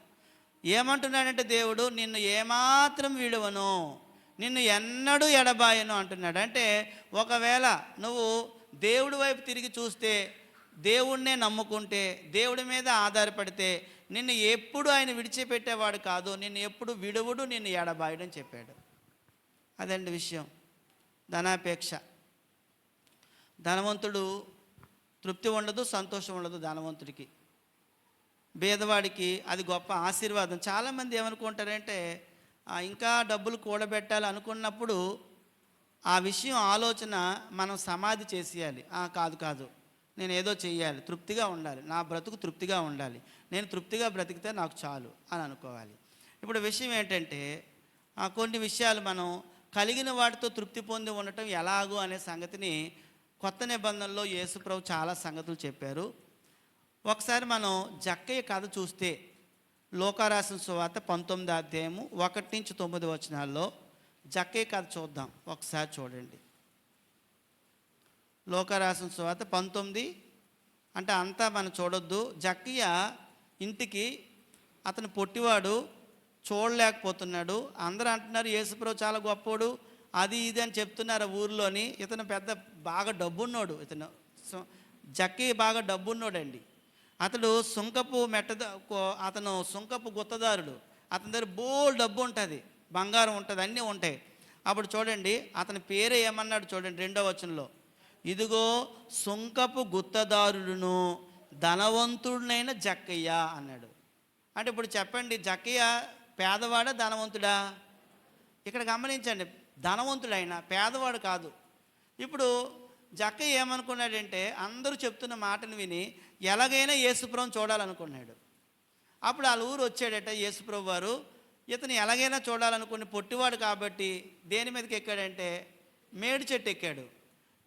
ఏమంటున్నాడంటే దేవుడు, నిన్ను ఏమాత్రం విడువను, నిన్ను ఎన్నడూ ఎడబాయను అంటున్నాడు. అంటే ఒకవేళ నువ్వు దేవుడి వైపు తిరిగి చూస్తే, దేవుడినే నమ్ముకుంటే, దేవుడి మీద ఆధారపడితే నిన్ను ఎప్పుడు ఆయన విడిచిపెట్టేవాడు కాదు, నిన్ను ఎప్పుడు విడువుడు, నిన్ను ఎడబాయడని చెప్పాడు. అదండి విషయం. ధనాపేక్ష. ధనవంతుడు తృప్తి ఉండదు, సంతోషం ఉండదు ధనవంతుడికి. పేదవాడికి అది గొప్ప ఆశీర్వాదం. చాలామంది ఏమనుకుంటారంటే, ఇంకా డబ్బులు కూడబెట్టాలి అనుకున్నప్పుడు ఆ విషయం ఆలోచన మనం సమాధి చేసేయాలి. కాదు, నేను ఏదో చెయ్యాలి, తృప్తిగా ఉండాలి, నా బ్రతుకు తృప్తిగా ఉండాలి, నేను తృప్తిగా బ్రతికితే నాకు చాలు అని అనుకోవాలి. ఇప్పుడు విషయం ఏంటంటే, కొన్ని విషయాలు మనం కలిగిన వాటితో తృప్తి పొంది ఉండటం ఎలాగో అనే సంగతిని కొత్త నిబంధనలో యేసుప్రభు చాలా సంగతులు చెప్పారు. ఒకసారి మనం జక్కయ్య కథ చూస్తే లూకా రాసిన సువార్త 19వ అధ్యాయము 1 నుంచి 9 వచనాల్లో జక్కయ్య కథ చూద్దాం. ఒకసారి చూడండి. లూకా రాసిన సువార్త 19 అంటే అంతా మనం చూడొద్దు. జక్కయ్య ఇంటికి అతను పొట్టివాడు, చూడలేకపోతున్నాడు. అందరూ అంటున్నారు యేసుప్రభు చాలా గొప్పోడు, అది ఇది అని చెప్తున్నారు ఊరిలోని. ఇతను పెద్ద బాగా డబ్బున్నోడు. జక్కయ్య బాగా డబ్బున్నోడండి. అతడు అతను సుంకపు గుత్తదారుడు. అతని దగ్గర బోల్ డబ్బు ఉంటుంది, బంగారం ఉంటుంది, అన్నీ ఉంటాయి. అప్పుడు చూడండి అతని పేరే ఏమన్నాడు చూడండి 2వ వచనంలో, ఇదిగో సుంకపు గుత్తదారుడును ధనవంతుడినైన జక్కయ్య అన్నాడు. అంటే ఇప్పుడు చెప్పండి, జక్కయ్య పేదవాడా ధనవంతుడా? ఇక్కడ గమనించండి, ధనవంతుడైన పేదవాడు కాదు. ఇప్పుడు జక్కయ్య ఏమనుకున్నాడంటే అందరూ చెప్తున్న మాటను విని ఎలాగైనా యేసుప్రభుని చూడాలనుకున్నాడు. అప్పుడు వాళ్ళ ఊరు వచ్చాడట యేసుప్రభు వారు. ఇతను ఎలాగైనా చూడాలనుకుని పొట్టివాడు కాబట్టి దేని మీదకి ఎక్కాడంటే మేడు చెట్టు ఎక్కాడు.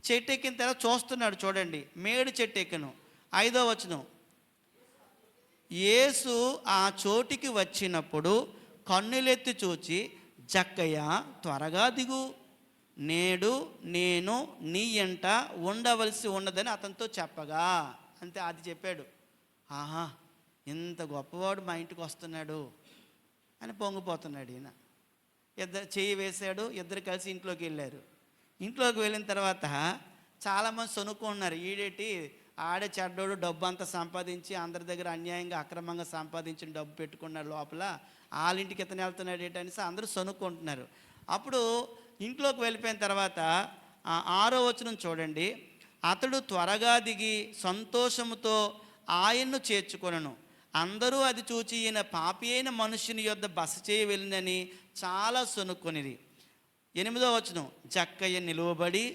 చెట్టు ఎక్కిన తర్వాత చూస్తున్నాడు చూడండి, మేడు చెట్టు ఎక్కను. 5వ వచనం, యేసు ఆ చోటికి వచ్చినప్పుడు కన్నులెత్తి చూచి, జక్కయ్య త్వరగా దిగు, నేడు నేను నీ ఎంట ఉండవలసి ఉన్నదని అతనితో చెప్పగా, అంతే అది చెప్పాడు. ఆహా, ఇంత గొప్పవాడు మా ఇంటికి వస్తున్నాడు అని పొంగిపోతున్నాడు ఈయన. ఇద్దరు చెయ్యి వేశాడు, ఇద్దరు కలిసి ఇంట్లోకి వెళ్ళారు. ఇంట్లోకి వెళ్ళిన తర్వాత చాలామంది సొనుక్కున్నారు, ఈడేటి ఆడే చెడ్డోడు డబ్బు అంతా సంపాదించి అందరి దగ్గర అన్యాయంగా అక్రమంగా సంపాదించిన డబ్బు పెట్టుకున్నాడు లోపల, వాళ్ళింటికి ఇతను వెళ్తున్నాడు ఏంటనేసి అందరూ సొనుక్కుంటున్నారు. అప్పుడు ఇంట్లోకి వెళ్ళిపోయిన తర్వాత 6వ వచనం చూడండి, అతడు త్వరగా దిగి సంతోషముతో ఆయన్ను చేర్చుకొనను. అందరూ అది చూచి ఈయన పాపి అయిన మనుష్యుని యొద్ద బస చేయి వెళ్ళిందని చాలా సొనుక్కొనిది. 8వ వచనం, జక్కయ్య నిలువబడి,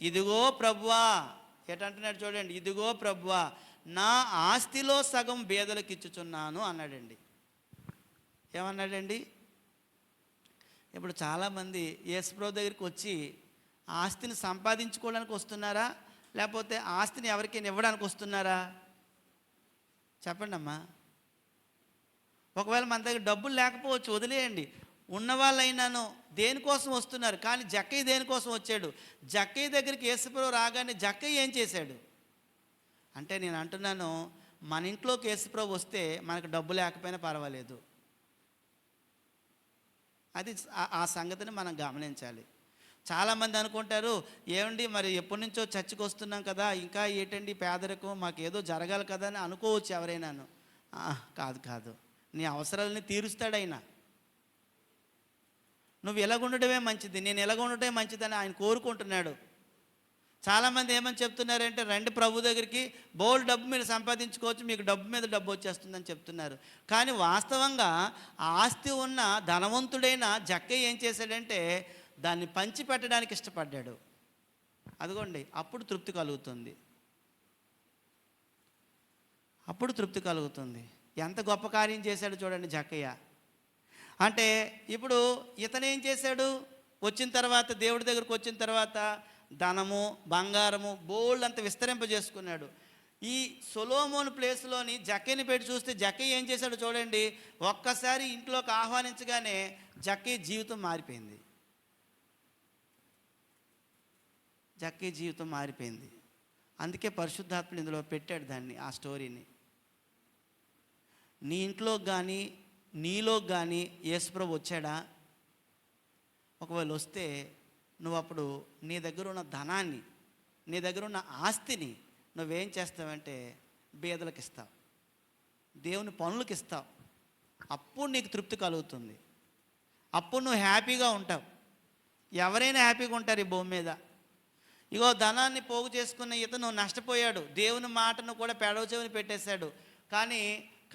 ఇదిగో ప్రభువా, ఎటంటున్నాడు చూడండి, ఇదిగో ప్రభువా, నా ఆస్తిలో సగం బేదలకు ఇచ్చుచున్నాను అన్నాడండి. ఏమన్నాడండి? ఇప్పుడు చాలామంది యేసుప్రభు దగ్గరికి వచ్చి ఆస్తిని సంపాదించుకోవడానికి వస్తున్నారా, లేకపోతే ఆస్తిని ఎవరికైనా ఇవ్వడానికి వస్తున్నారా? చెప్పండి అమ్మా. ఒకవేళ మన దగ్గర డబ్బులు లేకపోవచ్చు, వదిలేయండి. ఉన్నవాళ్ళైనాను దేనికోసం వస్తున్నారు, కానీ జక్కయ్య దేనికోసం వచ్చాడు? జక్కయ్య దగ్గరికి యేసుప్రభు రాగానే జక్కయ్య ఏం చేశాడు అంటే, నేను అంటున్నాను, మన ఇంట్లోకి యేసుప్రభు వస్తే మనకు డబ్బు లేకపోయినా పర్వాలేదు. అది ఆ సంగతిని మనం గమనించాలి. చాలామంది అనుకుంటారు, ఏమండి మరి ఎప్పటి నుంచో చర్చికి వస్తున్నాం కదా, ఇంకా ఏంటండి పేదరికం, మాకు ఏదో జరగాలి కదా అని అనుకోవచ్చు ఎవరైనాను. కాదు కాదు, నీ అవసరాలని తీరుస్తాడైనా. నువ్వు ఎలాగుండటమే మంచిది, నేను ఎలాగుండటమే మంచిదని ఆయన కోరుకుంటున్నాడు. చాలామంది ఏమని చెప్తున్నారంటే, రండి ప్రభు దగ్గరికి, బోల్ డబ్బు మీరు సంపాదించుకోవచ్చు, మీకు డబ్బు మీద డబ్బు వచ్చేస్తుందని చెప్తున్నారు. కానీ వాస్తవంగా ఆస్తి ఉన్న ధనవంతుడైన జక్కయ్య ఏం చేశాడంటే దాన్ని పంచి పెట్టడానికి ఇష్టపడ్డాడు. అదిగోండి, అప్పుడు తృప్తి కలుగుతుంది. అప్పుడు తృప్తి కలుగుతుంది. ఎంత గొప్ప కార్యం చేశాడు చూడండి జక్కయ్య. అంటే ఇప్పుడు ఇతను ఏం చేశాడు, వచ్చిన తర్వాత దేవుడి దగ్గరకు వచ్చిన తర్వాత ధనము బంగారము బోల్డ్ అంత విస్తరింపజేసుకున్నాడు. ఈ సొలొమోను ప్లేస్లోని జక్కయ్యని పెట్టి చూస్తే జక్కయ్య ఏం చేశాడు చూడండి, ఒక్కసారి ఇంట్లోకి ఆహ్వానించగానే జక్కయ్య జీవితం మారిపోయింది. జక్కయ్య జీవితం మారిపోయింది. అందుకే పరిశుద్ధాత్ముడు ఇందులో పెట్టాడు దాన్ని, ఆ స్టోరీని. నీ ఇంట్లోకి కానీ నీలోకి కానీ యేసుప్రభు వచ్చాడా? ఒకవేళ వస్తే నువ్వు అప్పుడు నీ దగ్గర ఉన్న ధనాన్ని, నీ దగ్గర ఉన్న ఆస్తిని నువ్వేం చేస్తావంటే బీదలకు ఇస్తావు, దేవుని పనులకు ఇస్తావు. అప్పుడు నీకు తృప్తి కలుగుతుంది. అప్పుడు నువ్వు హ్యాపీగా ఉంటావు. ఎవరైనా హ్యాపీగా ఉంటారు ఈ భూమి మీద. ఇగో ధనాన్ని పోగు చేసుకున్న ఇతను నష్టపోయాడు, దేవుని మాటను కూడా పెడవ చెవిని పెట్టేశాడు. కానీ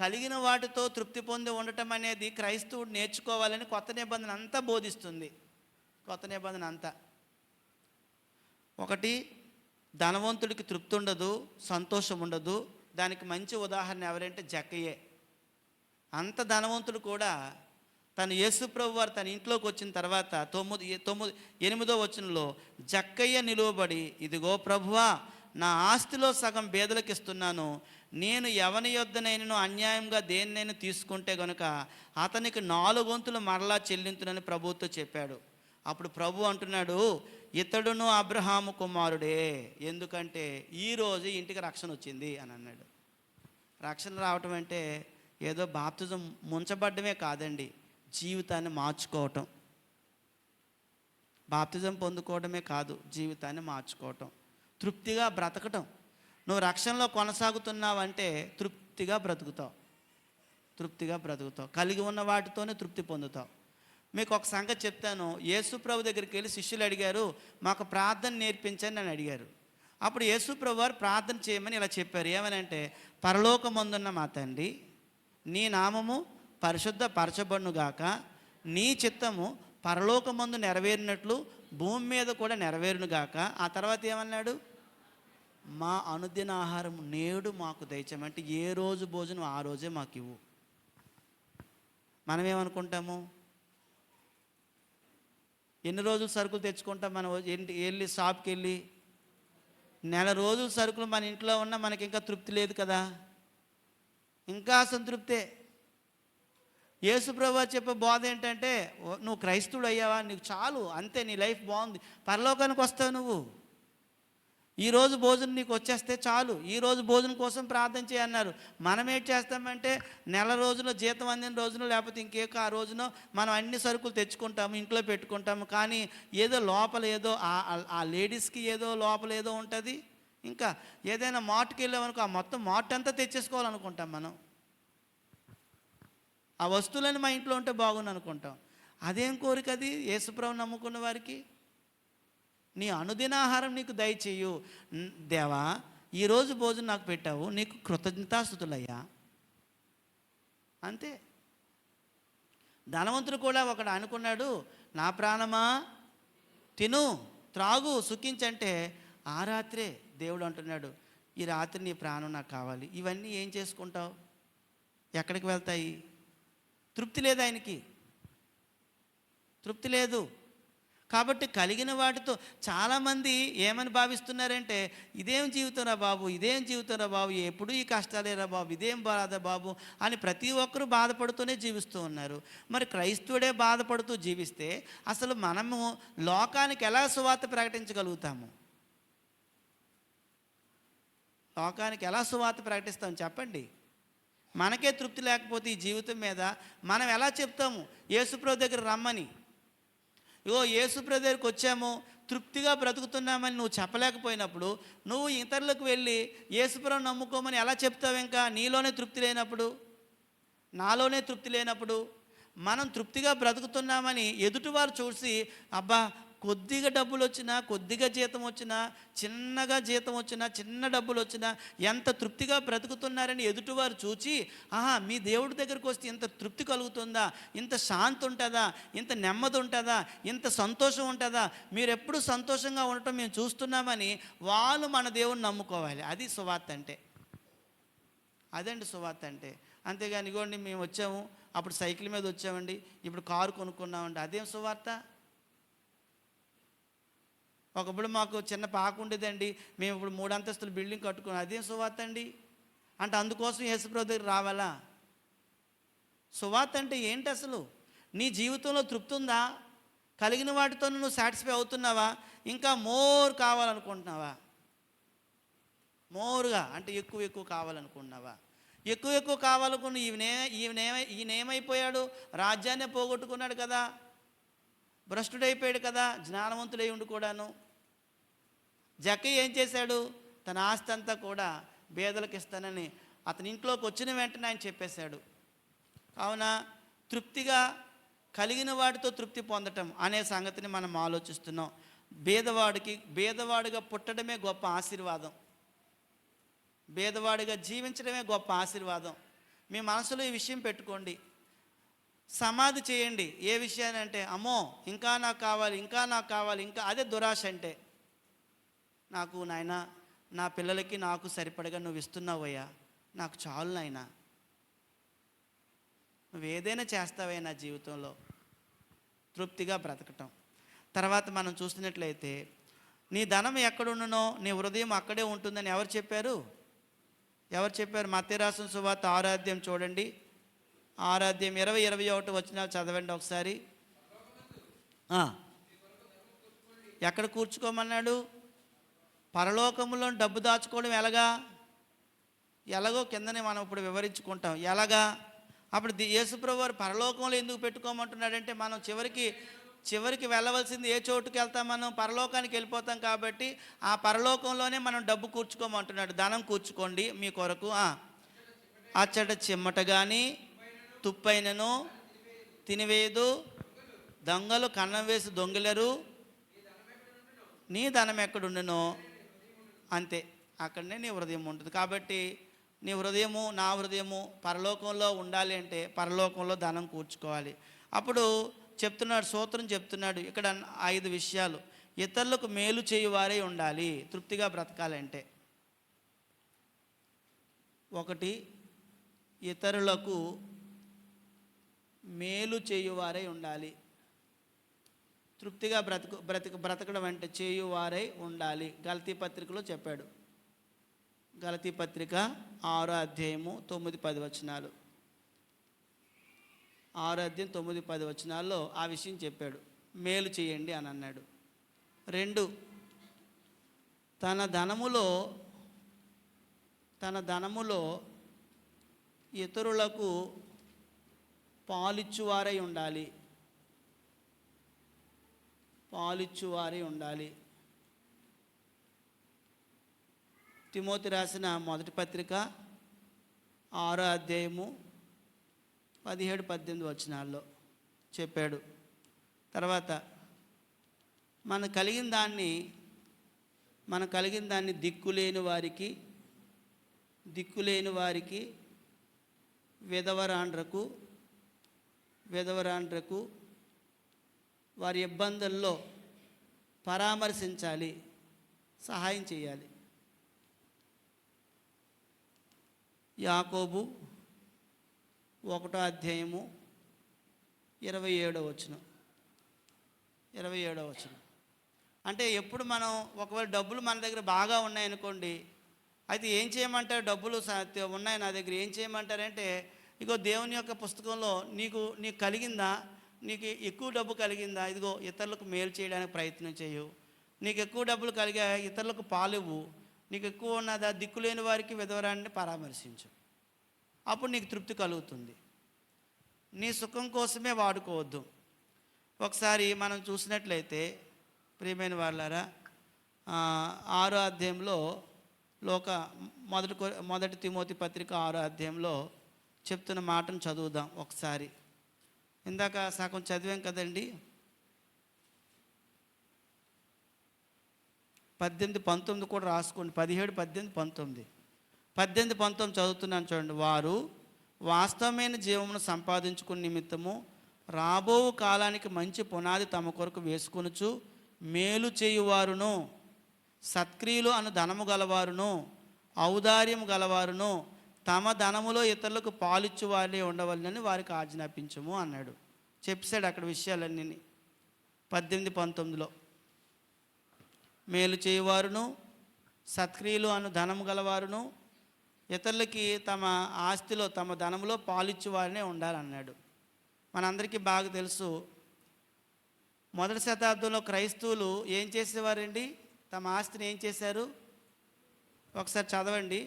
కలిగిన వాటితో తృప్తి పొంది ఉండటం అనేది క్రైస్తవుడు నేర్చుకోవాలని కొత్త నిబంధన అంతా బోధిస్తుంది. కొత్త నిబంధన అంతా ఒకటి, ధనవంతుడికి తృప్తి ఉండదు, సంతోషం ఉండదు. దానికి మంచి ఉదాహరణ ఎవరంటే జక్కయ్యే. అంత ధనవంతుడు కూడా తను యేసుప్రభు వారు తన ఇంట్లోకి వచ్చిన తర్వాత 8వ వచనంలో జక్కయ్య నిలువబడి, ఇదిగో ప్రభువా, నా ఆస్తిలో సగం బేదలకు ఇస్తున్నాను. నేను ఎవని యొద్దనైనను అన్యాయంగా దేన్నైనా తీసుకుంటే గనుక అతనికి 4 వంతులు మరలా చెల్లించునని ప్రభువుతో చెప్పాడు. అప్పుడు ప్రభు అంటున్నాడు, ఇతడును అబ్రహాము కుమారుడే, ఎందుకంటే ఈరోజు ఇంటికి రక్షణ వచ్చింది అని అన్నాడు. రక్షణ రావటం అంటే ఏదో బాప్తిజం ముంచబడ్డమే కాదండి, జీవితాన్ని మార్చుకోవటం. బాప్తిజం పొందుకోవడమే కాదు, జీవితాన్ని మార్చుకోవటం, తృప్తిగా బ్రతకటం. నువ్వు రక్షణలో కొనసాగుతున్నావంటే తృప్తిగా బ్రతుకుతావు, కలిగి ఉన్న వాటితోనే తృప్తి పొందుతావు. మీకు ఒక సంగతి చెప్తాను. యేసు ప్రభు దగ్గరికి వెళ్ళి శిష్యులు అడిగారు, మాకు ప్రార్థన నేర్పించని అని అడిగారు. అప్పుడు యేసు ప్రభు వారు ప్రార్థన చేయమని ఇలా చెప్పారు. ఏమనంటే, పరలోకమందున్న మా తండ్రి, నీ నామము పరిశుద్ధపరచబడునుగాక, నీ చిత్తము పరలోకమందు నెరవేరినట్లు భూమి మీద కూడా నెరవేరునుగాక. ఆ తర్వాత ఏమన్నాడు, మా అనుదిన ఆహారం నేడు మాకు దయచేయమంటే ఏ రోజు భోజనం ఆ రోజే మాకు ఇవ్వు. మనం ఏమనుకుంటాము, ఎన్ని రోజులు సరుకులు తెచ్చుకుంటాం మనం వెళ్ళి షాప్కి వెళ్ళి? నెల రోజులు సరుకులు మన ఇంట్లో ఉన్నా మనకి ఇంకా తృప్తి లేదు కదా, ఇంకా అసంతృప్తే. యేసుప్రభు చెప్పే బోధ ఏంటంటే, నువ్వు క్రైస్తవుడు అయ్యావా, నీకు చాలు, అంతే, నీ లైఫ్ బాగుంది, పరలోకానికి వస్తావు నువ్వు. ఈరోజు భోజనం నీకు వచ్చేస్తే చాలు, ఈరోజు భోజనం కోసం ప్రార్థన చేయన్నారు. మనం ఏం చేస్తామంటే, నెల రోజులు జీతం అందిన రోజున లేకపోతే ఇంకేక ఆ రోజున మనం అన్ని సరుకులు తెచ్చుకుంటాము, ఇంట్లో పెట్టుకుంటాము. కానీ ఏదో లోపల ఏదో ఆ లేడీస్కి ఏదో లోపల ఏదో ఉంటుంది. ఇంకా ఏదైనా మార్ట్కి వెళ్ళామనుకో, ఆ మొత్తం మార్ట్ అంతా తెచ్చేసుకోవాలనుకుంటాం మనం. ఆ వస్తువులని మా ఇంట్లో ఉంటే బాగుంది అనుకుంటాం. అదేం కోరిక అది యేసుప్రభు నమ్ముకున్న వారికి? నీ అనుదినాహారం నీకు దయచేయు. దేవా, ఈరోజు భోజనం నాకు పెట్టావు, నీకు కృతజ్ఞతాస్తుతులయ్యా, అంతే. ధనవంతుడు కూడా ఒకడు అనుకున్నాడు, నా ప్రాణమా తిను త్రాగు సుఖించంటే, ఆ రాత్రే దేవుడు అంటున్నాడు, ఈ రాత్రి నీ ప్రాణం నాకు కావాలి. ఇవన్నీ ఏం చేసుకుంటావు? ఎక్కడికి వెళ్తాయి? తృప్తి లేదు, ఆయనకి తృప్తి లేదు. కాబట్టి కలిగిన వాటితో చాలామంది ఏమని భావిస్తున్నారంటే, ఇదేం జీవితం రా బాబు, ఇదేం జీవితం రా బాబు, ఎప్పుడు ఈ కష్టాలేరా బాబు, ఇదేం బాధ బాబు అని ప్రతి ఒక్కరూ బాధపడుతూనే జీవిస్తూ ఉన్నారు. మరి క్రైస్తవుడే బాధపడుతూ జీవిస్తే అసలు మనము లోకానికి ఎలా సువార్త ప్రకటించగలుగుతాము? లోకానికి ఎలా సువార్త ప్రకటిస్తాం చెప్పండి? మనకే తృప్తి లేకపోతే ఈ జీవితం మీద మనం ఎలా చెప్తాము యేసుప్రభు దగ్గర రమ్మని? ఇగో యేసుప్రభు దగ్గరికి వచ్చాము, తృప్తిగా బ్రతుకుతున్నామని నువ్వు చెప్పలేకపోయినప్పుడు, నువ్వు ఇతరులకు వెళ్ళి యేసుప్రభుని నమ్ముకోమని ఎలా చెప్తావు? ఇంకా నీలోనే తృప్తి లేనప్పుడు, నాలోనే తృప్తి లేనప్పుడు, మనం తృప్తిగా బ్రతుకుతున్నామని ఎదుటివారు చూసి, అబ్బా కొద్దిగా డబ్బులు వచ్చినా, కొద్దిగా జీతం వచ్చినా, చిన్నగా జీతం వచ్చినా, చిన్న డబ్బులు వచ్చినా ఎంత తృప్తిగా బ్రతుకుతున్నారని ఎదుటివారు చూచి, ఆహా, మీ దేవుడి దగ్గరికి వస్తే ఇంత తృప్తి కలుగుతుందా, ఇంత శాంతి ఉంటుందా, ఇంత నెమ్మది ఉంటుందా, ఇంత సంతోషం ఉంటుందా, మీరు ఎప్పుడు సంతోషంగా ఉండటం మేము చూస్తున్నామని వాళ్ళు మన దేవుడిని నమ్ముకోవాలి. అది సువార్త అంటే, అదండి సువార్త అంటే. అంతేగాని ఇగోండి మేము వచ్చాము, అప్పుడు సైకిల్ మీద వచ్చామండి, ఇప్పుడు కారు కొనుక్కున్నామండి, అదేం సువార్త? ఒకప్పుడు మాకు చిన్న పాక ఉండేదండి, మేము ఇప్పుడు 3 అంతస్తుల బిల్డింగ్ కట్టుకున్నాం, అదేం సువార్త అండి? అంటే అందుకోసం యేసుప్రభు దగ్గర రావాలా? సువార్త అంటే ఏంటి అసలు? నీ జీవితంలో తృప్తి ఉందా? కలిగిన వాటితో నువ్వు సాటిస్ఫై అవుతున్నావా? ఇంకా మోర్ కావాలనుకుంటున్నావా? మోరుగా అంటే ఎక్కువ ఎక్కువ కావాలనుకుంటున్నావా? ఎక్కువ కావాలనుకున్న ఈయనేమైపోయాడు? రాజ్యాన్నే పోగొట్టుకున్నాడు కదా, భ్రష్టుడైపోయాడు కదా, జ్ఞానవంతుడై ఉండి కూడాను. జక్కయ్య ఏం చేశాడు? తన ఆస్తి అంతా కూడా పేదలకు ఇస్తానని అతని ఇంట్లోకి వచ్చిన వెంటనే ఆయన చెప్పేశాడు. కావున తృప్తిగా కలిగిన వాటితో తృప్తి పొందటం అనే సంగతిని మనం ఆలోచిస్తున్నాం. బేదవాడిగా పుట్టడమే గొప్ప ఆశీర్వాదం, బేదవాడిగా జీవించడమే గొప్ప ఆశీర్వాదం. మీ మనసులో ఈ విషయం పెట్టుకోండి, సమాధి చేయండి. ఏ విషయాన్ని అంటే, అమ్మో ఇంకా నాకు కావాలి, ఇంకా నాకు కావాలి, ఇంకా, అదే దురాశ అంటే. నాకు నాయనా, నా పిల్లలకి నాకు సరిపడగా నువ్వు ఇస్తున్నావయ్యా, నాకు చాలు నాయనా. నువ్వేదైనా చేస్తావే నా జీవితంలో, తృప్తిగా బ్రతకటం. తర్వాత మనం చూసినట్లయితే నీ ధనం ఎక్కడున్ననో నీ హృదయం అక్కడే ఉంటుందని ఎవరు చెప్పారు? మత్తయి రాసిన సువార్త 6వ అధ్యాయం చూడండి. 6వ అధ్యాయం 20-21 వచనాలు చదవండి ఒకసారి. ఎక్కడ కూర్చుకోమన్నాడు? పరలోకములో డబ్బు దాచుకోవడం ఎలాగో కిందనే మనం ఇప్పుడు వివరించుకుంటాం. ఎలాగా? అప్పుడు యేసుప్రభు వారు పరలోకంలో ఎందుకు పెట్టుకోమంటున్నాడంటే, మనం చివరికి వెళ్ళవలసింది ఏ చోటుకి వెళ్తాం? మనం పరలోకానికి వెళ్ళిపోతాం. కాబట్టి ఆ పరలోకంలోనే మనం డబ్బు కూర్చుకోమంటున్నాడు. ధనం కూర్చుకోండి మీ కొరకు. అచ్చట చిమ్మట కానీ తుప్పైనను తినివేయదు, దొంగలు కన్నం వేసి దొంగిలరు, నీ ధనం ఎక్కడుండునో అంతే, అక్కడనే నీ హృదయం ఉంటుంది. కాబట్టి నీ హృదయము, నా హృదయము పరలోకంలో ఉండాలి అంటే పరలోకంలో ధనం కూర్చుకోవాలి. అప్పుడు సూత్రం చెప్తున్నాడు ఇక్కడ 5 విషయాలు. ఇతరులకు మేలు చేయువారే ఉండాలి తృప్తిగా బ్రతకాలంటే. 1, ఇతరులకు మేలు చేయువారై ఉండాలి. తృప్తిగా బ్రతకడం అంటే చేయువారై ఉండాలి. గలతీ పత్రికలో చెప్పాడు. గలతీ పత్రిక 6వ అధ్యాయము 9-10 వచనాలు. 6వ అధ్యాయం 9-10 వచనాల్లో ఆ విషయం చెప్పాడు. మేలు చేయండి అని అన్నాడు. 2, తన ధనములో ఇతరులకు పాలిచ్చువారై ఉండాలి. తిమోతి రాసిన మొదటి పత్రిక 6వ అధ్యాయము 17-18 వచనాల్లో చెప్పాడు. తర్వాత మనకు కలిగిన దాన్ని దిక్కులేని వారికి విధవరాండ్రకు వారి ఇబ్బందుల్లో పరామర్శించాలి, సహాయం చేయాలి. యాకోబు 1వ అధ్యాయము 27వ వచనం. అంటే ఎప్పుడు మనం ఒకవేళ డబ్బులు మన దగ్గర బాగా ఉన్నాయనుకోండి, అయితే ఏం చేయమంటారు? డబ్బులు ఉన్నాయి నా దగ్గర, ఏం చేయమంటారంటే, ఇగో దేవుని యొక్క పుస్తకంలో నీకు కలిగిందా, నీకు ఎక్కువ డబ్బు కలిగిందా, ఇదిగో ఇతరులకు మేలు చేయడానికి ప్రయత్నం చేయు. నీకు ఎక్కువ డబ్బులు కలిగా, ఇతరులకు పాలివ్వు. నీకు ఎక్కువ ఉన్నదా, దిక్కులేని వారికి విధవరాన్ని పరామర్శించు. అప్పుడు నీకు తృప్తి కలుగుతుంది. నీ సుఖం కోసమే వాడుకోవద్దు. ఒకసారి మనం చూసినట్లయితే ప్రియమైన వాళ్ళారా, 6వ అధ్యాయంలో మొదటి తిమోతి పత్రిక 6వ అధ్యాయంలో చెప్తున్న మాటను చదువుదాం ఒకసారి. ఇందాక సగం చదివాం కదండి. 18-19 కూడా రాసుకోండి. 17, 18, 19. 18, 19 చదువుతున్నాను చూడండి. వారు వాస్తవమైన జీవమును సంపాదించుకునే నిమిత్తము రాబో కాలానికి మంచి పునాది తమ కొరకు వేసుకొనుచు మేలు చేయువారును, సత్క్రియలు అను ధనము గలవారును, ఔదార్యము గలవారును, తమ ధనములో ఇతరులకు పాలిచ్చు వారే ఉండవాలని వారికి ఆజ్ఞాపించము అన్నాడు. చెప్పాడు అక్కడ విషయాలన్నీ 18, 19లో. మేలు చేయువారును, సత్క్రియలు అను ధనము గలవారును, ఇతరులకి తమ ఆస్తిలో తమ ధనంలో పాలిచ్చు వారినే ఉండాలన్నాడు. మనందరికీ బాగా తెలుసు, మొదటి శతాబ్దంలో క్రైస్తవులు ఏం చేసేవారండి? తమ ఆస్తిని ఏం చేశారు? ఒకసారి చదవండి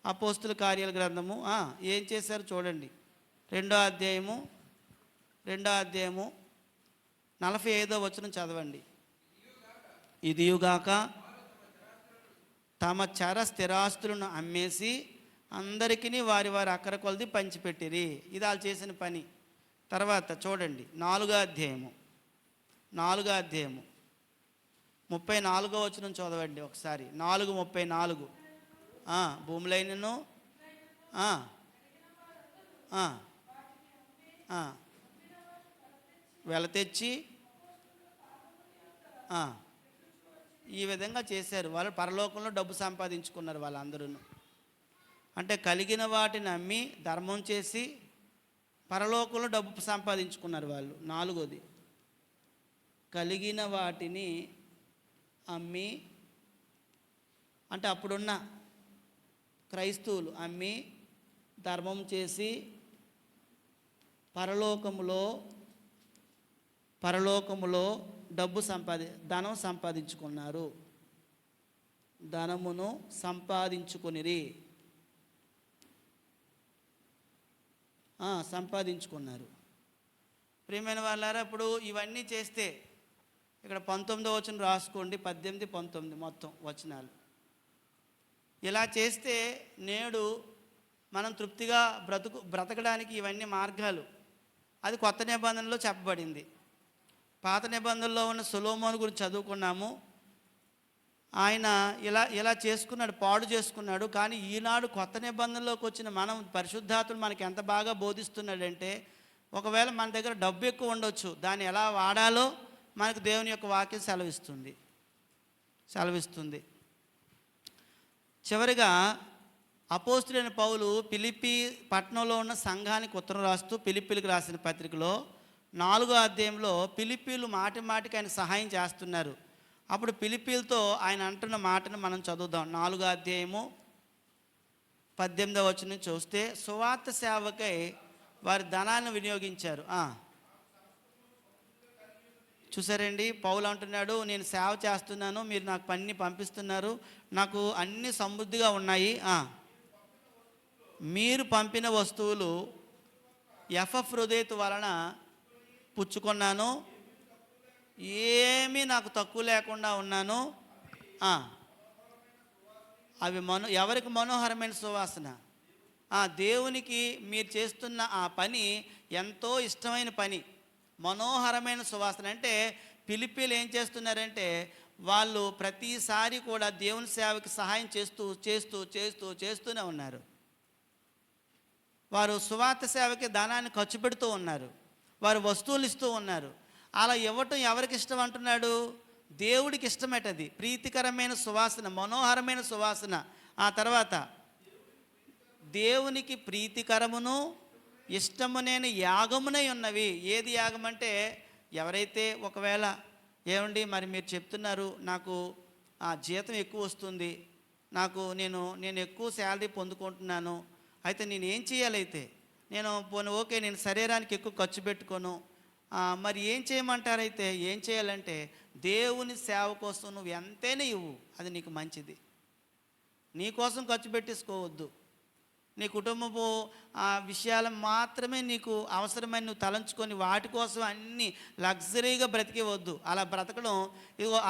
అపోస్తుల కార్యాల గ్రంథము. ఏం చేశారు చూడండి. 2వ అధ్యాయము 45వ వచనం చదవండి. ఇదియుగాక తమ స్థిరాస్తులను అమ్మేసి అందరికీ వారి అక్కర కొలది పంచిపెట్టిరి. ఇది వాళ్ళు చేసిన పని. తర్వాత చూడండి 4వ అధ్యాయము 34వ వచనం చదవండి ఒకసారి. 4:34. భూములైనను వెల తెచ్చి ఈ విధంగా చేశారు. వాళ్ళు పరలోకంలో డబ్బు సంపాదించుకున్నారు వాళ్ళందరూ. అంటే కలిగిన వాటిని అమ్మి ధర్మం చేసి పరలోకంలో డబ్బు సంపాదించుకున్నారు వాళ్ళు. నాలుగోది, కలిగిన వాటిని అమ్మి, అంటే అప్పుడున్న క్రైస్తవులు అమ్మి ధర్మం చేసి పరలోకములో ధనం సంపాదించుకున్నారు. ధనమును సంపాదించుకునిరి, సంపాదించుకున్నారు. ప్రియమైన వాళ్ళారా, ఇప్పుడు ఇవన్నీ చేస్తే ఇక్కడ 19వ వచనం రాసుకోండి, 18, 19 మొత్తం వచనాలు. ఇలా చేస్తే నేడు మనం తృప్తిగా బ్రతకడానికి ఇవన్నీ మార్గాలు. అది కొత్త నిబంధనలో చెప్పబడింది. పాత నిబంధనలో ఉన్న సొలొమోను గురించి చదువుకున్నాము. ఆయన ఇలా చేసుకున్నాడు, పాడు చేసుకున్నాడు. కానీ ఈనాడు కొత్త నిబంధనలోకి వచ్చిన మనం, పరిశుద్ధాత్ముడు మనకి ఎంత బాగా బోధిస్తున్నాడంటే, ఒకవేళ మన దగ్గర డబ్బు ఎక్కువ ఉండొచ్చు, దాన్ని ఎలా వాడాలో మనకు దేవుని యొక్క వాక్యం సెలవిస్తుంది. చివరిగా అపోస్తులైన పౌలు ఫిలిప్పీ పట్టణంలో ఉన్న సంఘానికి ఉత్తరం రాస్తూ ఫిలిప్పీలకు రాసిన పత్రికలో 4వ అధ్యాయంలో ఫిలిప్పీలు మాటికి ఆయన సహాయం చేస్తున్నారు. అప్పుడు ఫిలిప్పీలతో ఆయన అంటున్న మాటను మనం చదువుదాం. 4వ అధ్యాయము 18వ వచనం చూస్తే, సువార్త సేవకై వారి ధనాన్ని వినియోగించారు. చూసారండి, పౌలు అంటున్నాడు, నేను సేవ చేస్తున్నాను, మీరు నాకు పని పంపిస్తున్నారు, నాకు అన్ని సమృద్ధిగా ఉన్నాయి. మీరు పంపిన వస్తువులు ఎఫ్రొదీతు వలన పుచ్చుకున్నాను, ఏమీ నాకు తక్కువ లేకుండా ఉన్నాను. అవి ఎవరికి మనోహరమైన సువాసన? దేవునికి మీరు చేస్తున్న ఆ పని ఎంతో ఇష్టమైన పని, మనోహరమైన సువాసన. అంటే ఫిలిప్పీలు ఏం చేస్తున్నారంటే, వాళ్ళు ప్రతిసారి కూడా దేవుని సేవకి సహాయం చేస్తూనే ఉన్నారు. వారు సువార్త సేవకి ధనాన్ని ఖర్చు పెడుతూ ఉన్నారు, వారు వస్తువులు ఇస్తూ ఉన్నారు. అలా ఇవ్వటం ఎవరికి ఇష్టం అంటున్నాడు? దేవుడికి ఇష్టమేటది, ప్రీతికరమైన సువాసన, మనోహరమైన సువాసన. ఆ తర్వాత దేవునికి ప్రీతికరమును ఇష్టమునైన యాగమునై ఉన్నవి. ఏది యాగం అంటే, ఎవరైతే ఒకవేళ ఏమండి మరి మీరు చెప్తున్నారు, నాకు జీతం ఎక్కువ వస్తుంది, నేను ఎక్కువ శాలరీ పొందుకుంటున్నాను, అయితే నేను ఏం చేయాలైతే, నేను శరీరానికి ఎక్కువ ఖర్చు పెట్టుకోను, మరి ఏం చేయమంటారైతే? ఏం చేయాలంటే, దేవుని సేవ కోసం నువ్వు ఎంతైనా ఇవ్వు, అది నీకు మంచిది. నీ కోసం ఖర్చు పెట్టేసుకోవద్దు. నీ కుటుంబపు విషయాలు మాత్రమే నీకు అవసరమైన నువ్వు తలంచుకొని వాటి కోసం అన్నీ లగ్జరీగా బ్రతికేవద్దు. అలా బ్రతకడం,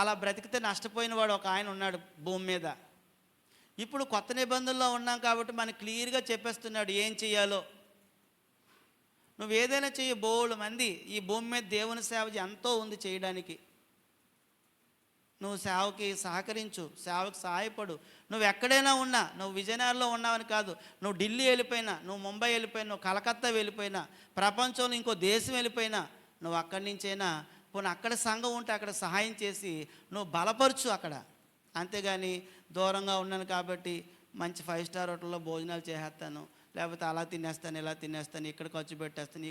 అలా బ్రతికితే నష్టపోయిన వాడు ఒక ఆయన ఉన్నాడు భూమి మీద. ఇప్పుడు కొత్త నిబంధనలో ఉన్నాం కాబట్టి మనకు క్లియర్గా చెప్పేస్తున్నాడు ఏం చేయాలో. నువ్వు ఏదైనా చెయ్యి, బోళ్ళు మంది ఈ భూమి మీద దేవుని సేవ ఎంతో ఉంది చేయడానికి. నువ్వు సేవకి సహకరించు, సేవకు సహాయపడు. నువ్వు ఎక్కడైనా ఉన్నా, నువ్వు విజయనగరంలో ఉన్నావని కాదు, నువ్వు ఢిల్లీ వెళ్ళిపోయినా, నువ్వు ముంబై వెళ్ళిపోయినా, నువ్వు కలకత్తా వెళ్ళిపోయినా, ప్రపంచంలో ఇంకో దేశం వెళ్ళిపోయినా, నువ్వు అక్కడి నుంచైనా పోనీ అక్కడ సంఘం ఉంటే అక్కడ సహాయం చేసి నువ్వు బలపరచు అక్కడ. అంతేగాని దూరంగా ఉన్నాను కాబట్టి మంచి 5 స్టార్ హోటల్లో భోజనాలు చేసేస్తాను, లేకపోతే అలా తినేస్తాను, ఇలా తినేస్తాను, ఇక్కడ ఖర్చు పెట్టేస్తాను,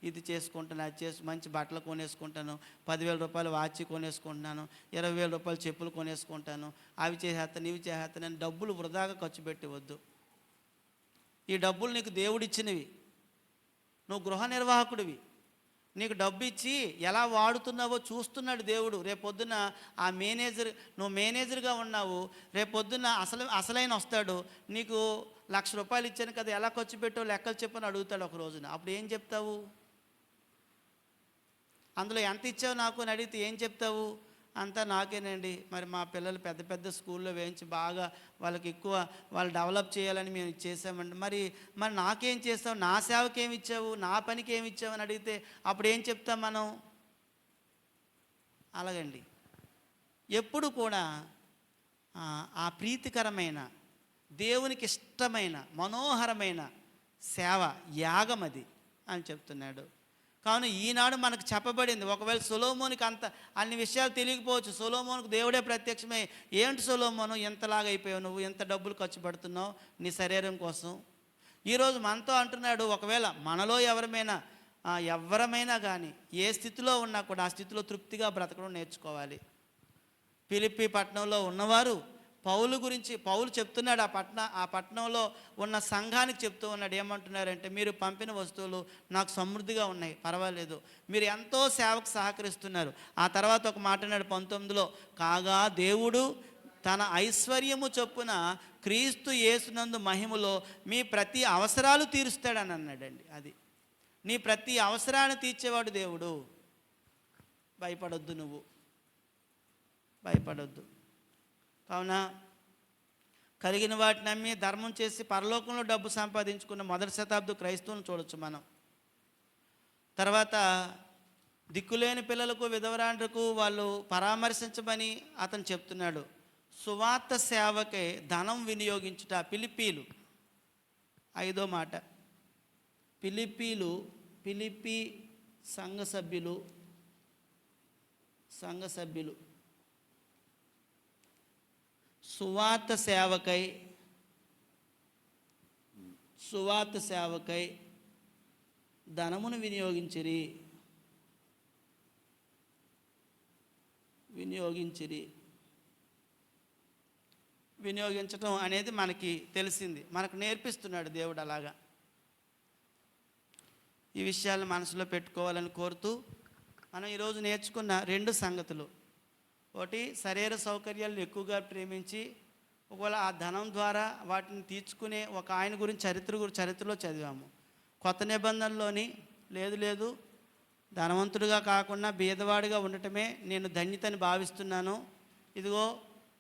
ఇది చేసుకుంటాను, అది మంచి బట్టలు కొనేసుకుంటాను, 10,000 రూపాయలు వాచి కొనేసుకుంటున్నాను, 20,000 రూపాయలు చెప్పులు కొనేసుకుంటాను, అవి చేసేస్తాను, ఇవి చేసేస్తాను అని డబ్బులు వృధాగా ఖర్చు పెట్టవద్దు. ఈ డబ్బులు నీకు దేవుడిచ్చినవి, నువ్వు గృహ నిర్వాహకుడివి. నీకు డబ్బు ఇచ్చి ఎలా వాడుతున్నావో చూస్తున్నాడు దేవుడు. రేపొద్దున నువ్వు మేనేజర్గా ఉన్నావు, రేపొద్దున అసలైన వస్తాడు, నీకు 1,00,000 రూపాయలు ఇచ్చాను కదా, ఎలా ఖర్చు పెట్టావు లెక్కలు చెప్పని అడుగుతాడు ఒక రోజున. అప్పుడు ఏం చెప్తావు? అందులో ఎంత ఇచ్చావు నాకు అని అడిగితే ఏం చెప్తావు? అంతా నాకేనండి, మరి మా పిల్లలు పెద్ద పెద్ద స్కూల్లో వేయించి బాగా వాళ్ళకి ఎక్కువ వాళ్ళు డెవలప్ చేయాలని మేము చేసామండి, మరి నాకేం చేస్తావు, నా సేవకి ఏమి ఇచ్చావు, నా పనికి ఏమి ఇచ్చావు అని అడిగితే అప్పుడు ఏం చెప్తాం మనం? అలాగండి, ఎప్పుడు కూడా ఆ ప్రీతికరమైన, దేవునికి ఇష్టమైన, మనోహరమైన సేవ యాగం అది అని చెప్తున్నాడు. కావున ఈనాడు మనకు చెప్పబడింది. ఒకవేళ సొలొమోనుకి అన్ని విషయాలు తెలియకపోవచ్చు. సొలొమోనుకు దేవుడే ప్రత్యక్షమై, ఏంటి సొలొమోను ఎంతలాగా అయిపోయావు, నువ్వు ఎంత డబ్బులు ఖర్చు పెడుతున్నావు నీ శరీరం కోసం, ఈరోజు మనతో అంటున్నాడు, ఒకవేళ మనలో ఎవరమైనా కానీ ఏ స్థితిలో ఉన్నా కూడా ఆ స్థితిలో తృప్తిగా బ్రతకడం నేర్చుకోవాలి. ఫిలిప్పీ పట్టణంలో ఉన్నవారు పౌలు చెప్తున్నాడు, ఆ పట్టణంలో ఉన్న సంఘానికి చెప్తూ ఉన్నాడు. ఏమంటున్నారంటే, మీరు పంపిన వస్తువులు నాకు సమృద్ధిగా ఉన్నాయి, పర్వాలేదు, మీరు ఎంతో సేవకు సహకరిస్తున్నారు. ఆ తర్వాత ఒక మాట అన్నాడు 19లో, కాగా దేవుడు తన ఐశ్వర్యము చొప్పున క్రీస్తు యేసునందు మహిమలో మీ ప్రతి అవసరాలు తీరుస్తాడని అన్నాడండి. అది నీ ప్రతి అవసరాన్ని తీర్చేవాడు దేవుడు. భయపడొద్దు, నువ్వు భయపడొద్దు. కావున కలిగిన వాటిని నమ్మి ధర్మం చేసి పరలోకంలో డబ్బు సంపాదించుకున్న మొదటి శతాబ్ద క్రైస్తవులను చూడొచ్చు మనం. తర్వాత దిక్కులేని పిల్లలకు, విధవరాండ్రకు వాళ్ళు పరామర్శించమని అతను చెప్తున్నాడు. సువార్త సేవకే ధనం వినియోగించుట. ఫిలిప్పీలు 5వ మాట, ఫిలిప్పీ సంఘ సభ్యులు సువార్త సేవకై ధనమును వినియోగించటం అనేది మనకి తెలిసింది, మనకు నేర్పిస్తున్నాడు దేవుడు. అలాగా ఈ విషయాలను మనసులో పెట్టుకోవాలని కోరుతూ, మనం ఈరోజు నేర్చుకున్న 2 సంగతులు. ఒకటి, శరీర సౌకర్యాలను ఎక్కువగా ప్రేమించి ఒకవేళ ఆ ధనం ద్వారా వాటిని తీర్చుకునే ఒక ఆయన గురించి చరిత్రలో చదివాము. కొత్త నిబంధనలోని లేదు ధనవంతుడిగా కాకుండా బీదవాడిగా ఉండటమే నేను ధన్యతని భావిస్తున్నాను. ఇదిగో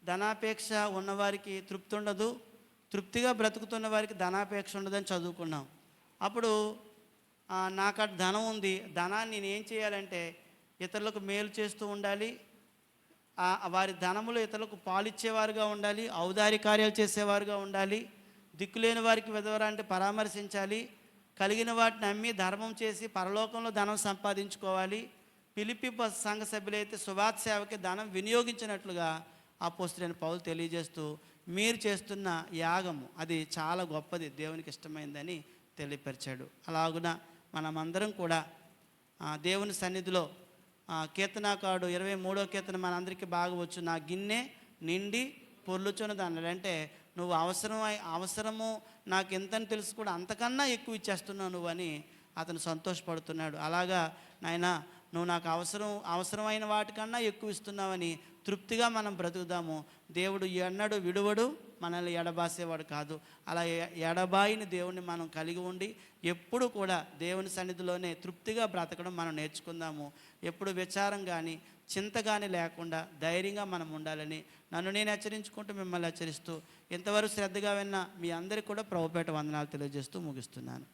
ధనాపేక్ష ఉన్నవారికి తృప్తి ఉండదు, తృప్తిగా బ్రతుకుతున్న వారికి ధనాపేక్ష ఉండదని చదువుకున్నాం. అప్పుడు నాకు అటు ధనం ఉంది, ధనాన్ని నేను ఏం చేయాలంటే ఇతరులకు మేలు చేస్తూ ఉండాలి, వారి ధనములు ఇతరులకు పాలిచ్చేవారుగా ఉండాలి, ఔదారి కార్యాలు చేసేవారుగా ఉండాలి, దిక్కులేని వారికి విధవరాంటి పరామర్శించాలి, కలిగిన వాటిని అమ్మి ధర్మం చేసి పరలోకంలో ధనం సంపాదించుకోవాలి. ఫిలిప్పీ సంఘ సభ్యులైతే సువార్త సేవకి ధనం వినియోగించినట్లుగా అపోస్తలుడైన పౌలు తెలియజేస్తూ, మీరు చేస్తున్న యాగము అది చాలా గొప్పది, దేవునికి ఇష్టమైందని తెలియపరిచాడు. అలాగున మనమందరం కూడా దేవుని సన్నిధిలో కీర్తనాకారుడు 23వ కీర్తన మనందరికీ బాగా వచ్చు. నా గిన్నె నిండి పొర్లుచున్నది అన్నాడు. అంటే నువ్వు అవసరము నాకు ఎంతని తెలుసు కూడా అంతకన్నా ఎక్కువ ఇచ్చేస్తున్నావు నువ్వు అని అతను సంతోషపడుతున్నాడు. అలాగా నాయనా, నువ్వు నాకు అవసరమైన వాటికన్నా ఎక్కువ ఇస్తున్నావని తృప్తిగా మనం బ్రతుకుదాము. దేవుడు ఎన్నడూ విడువడు, మనల్ని ఎడబాసేవాడు కాదు. అలా ఎడబాయిని దేవుణ్ణి మనం కలిగి ఉండి ఎప్పుడు కూడా దేవుని సన్నిధిలోనే తృప్తిగా బ్రతకడం మనం నేర్చుకుందాము. ఎప్పుడు విచారం కానీ చింత కానీ లేకుండా ధైర్యంగా మనం ఉండాలని నన్ను నేను హెచ్చరించుకుంటూ మిమ్మల్ని హెచ్చరిస్తూ ఇంతవరకు శ్రద్ధగా విన్న మీ అందరికీ కూడా ప్రభుపేట వందనాలు తెలియజేస్తూ ముగిస్తున్నాను.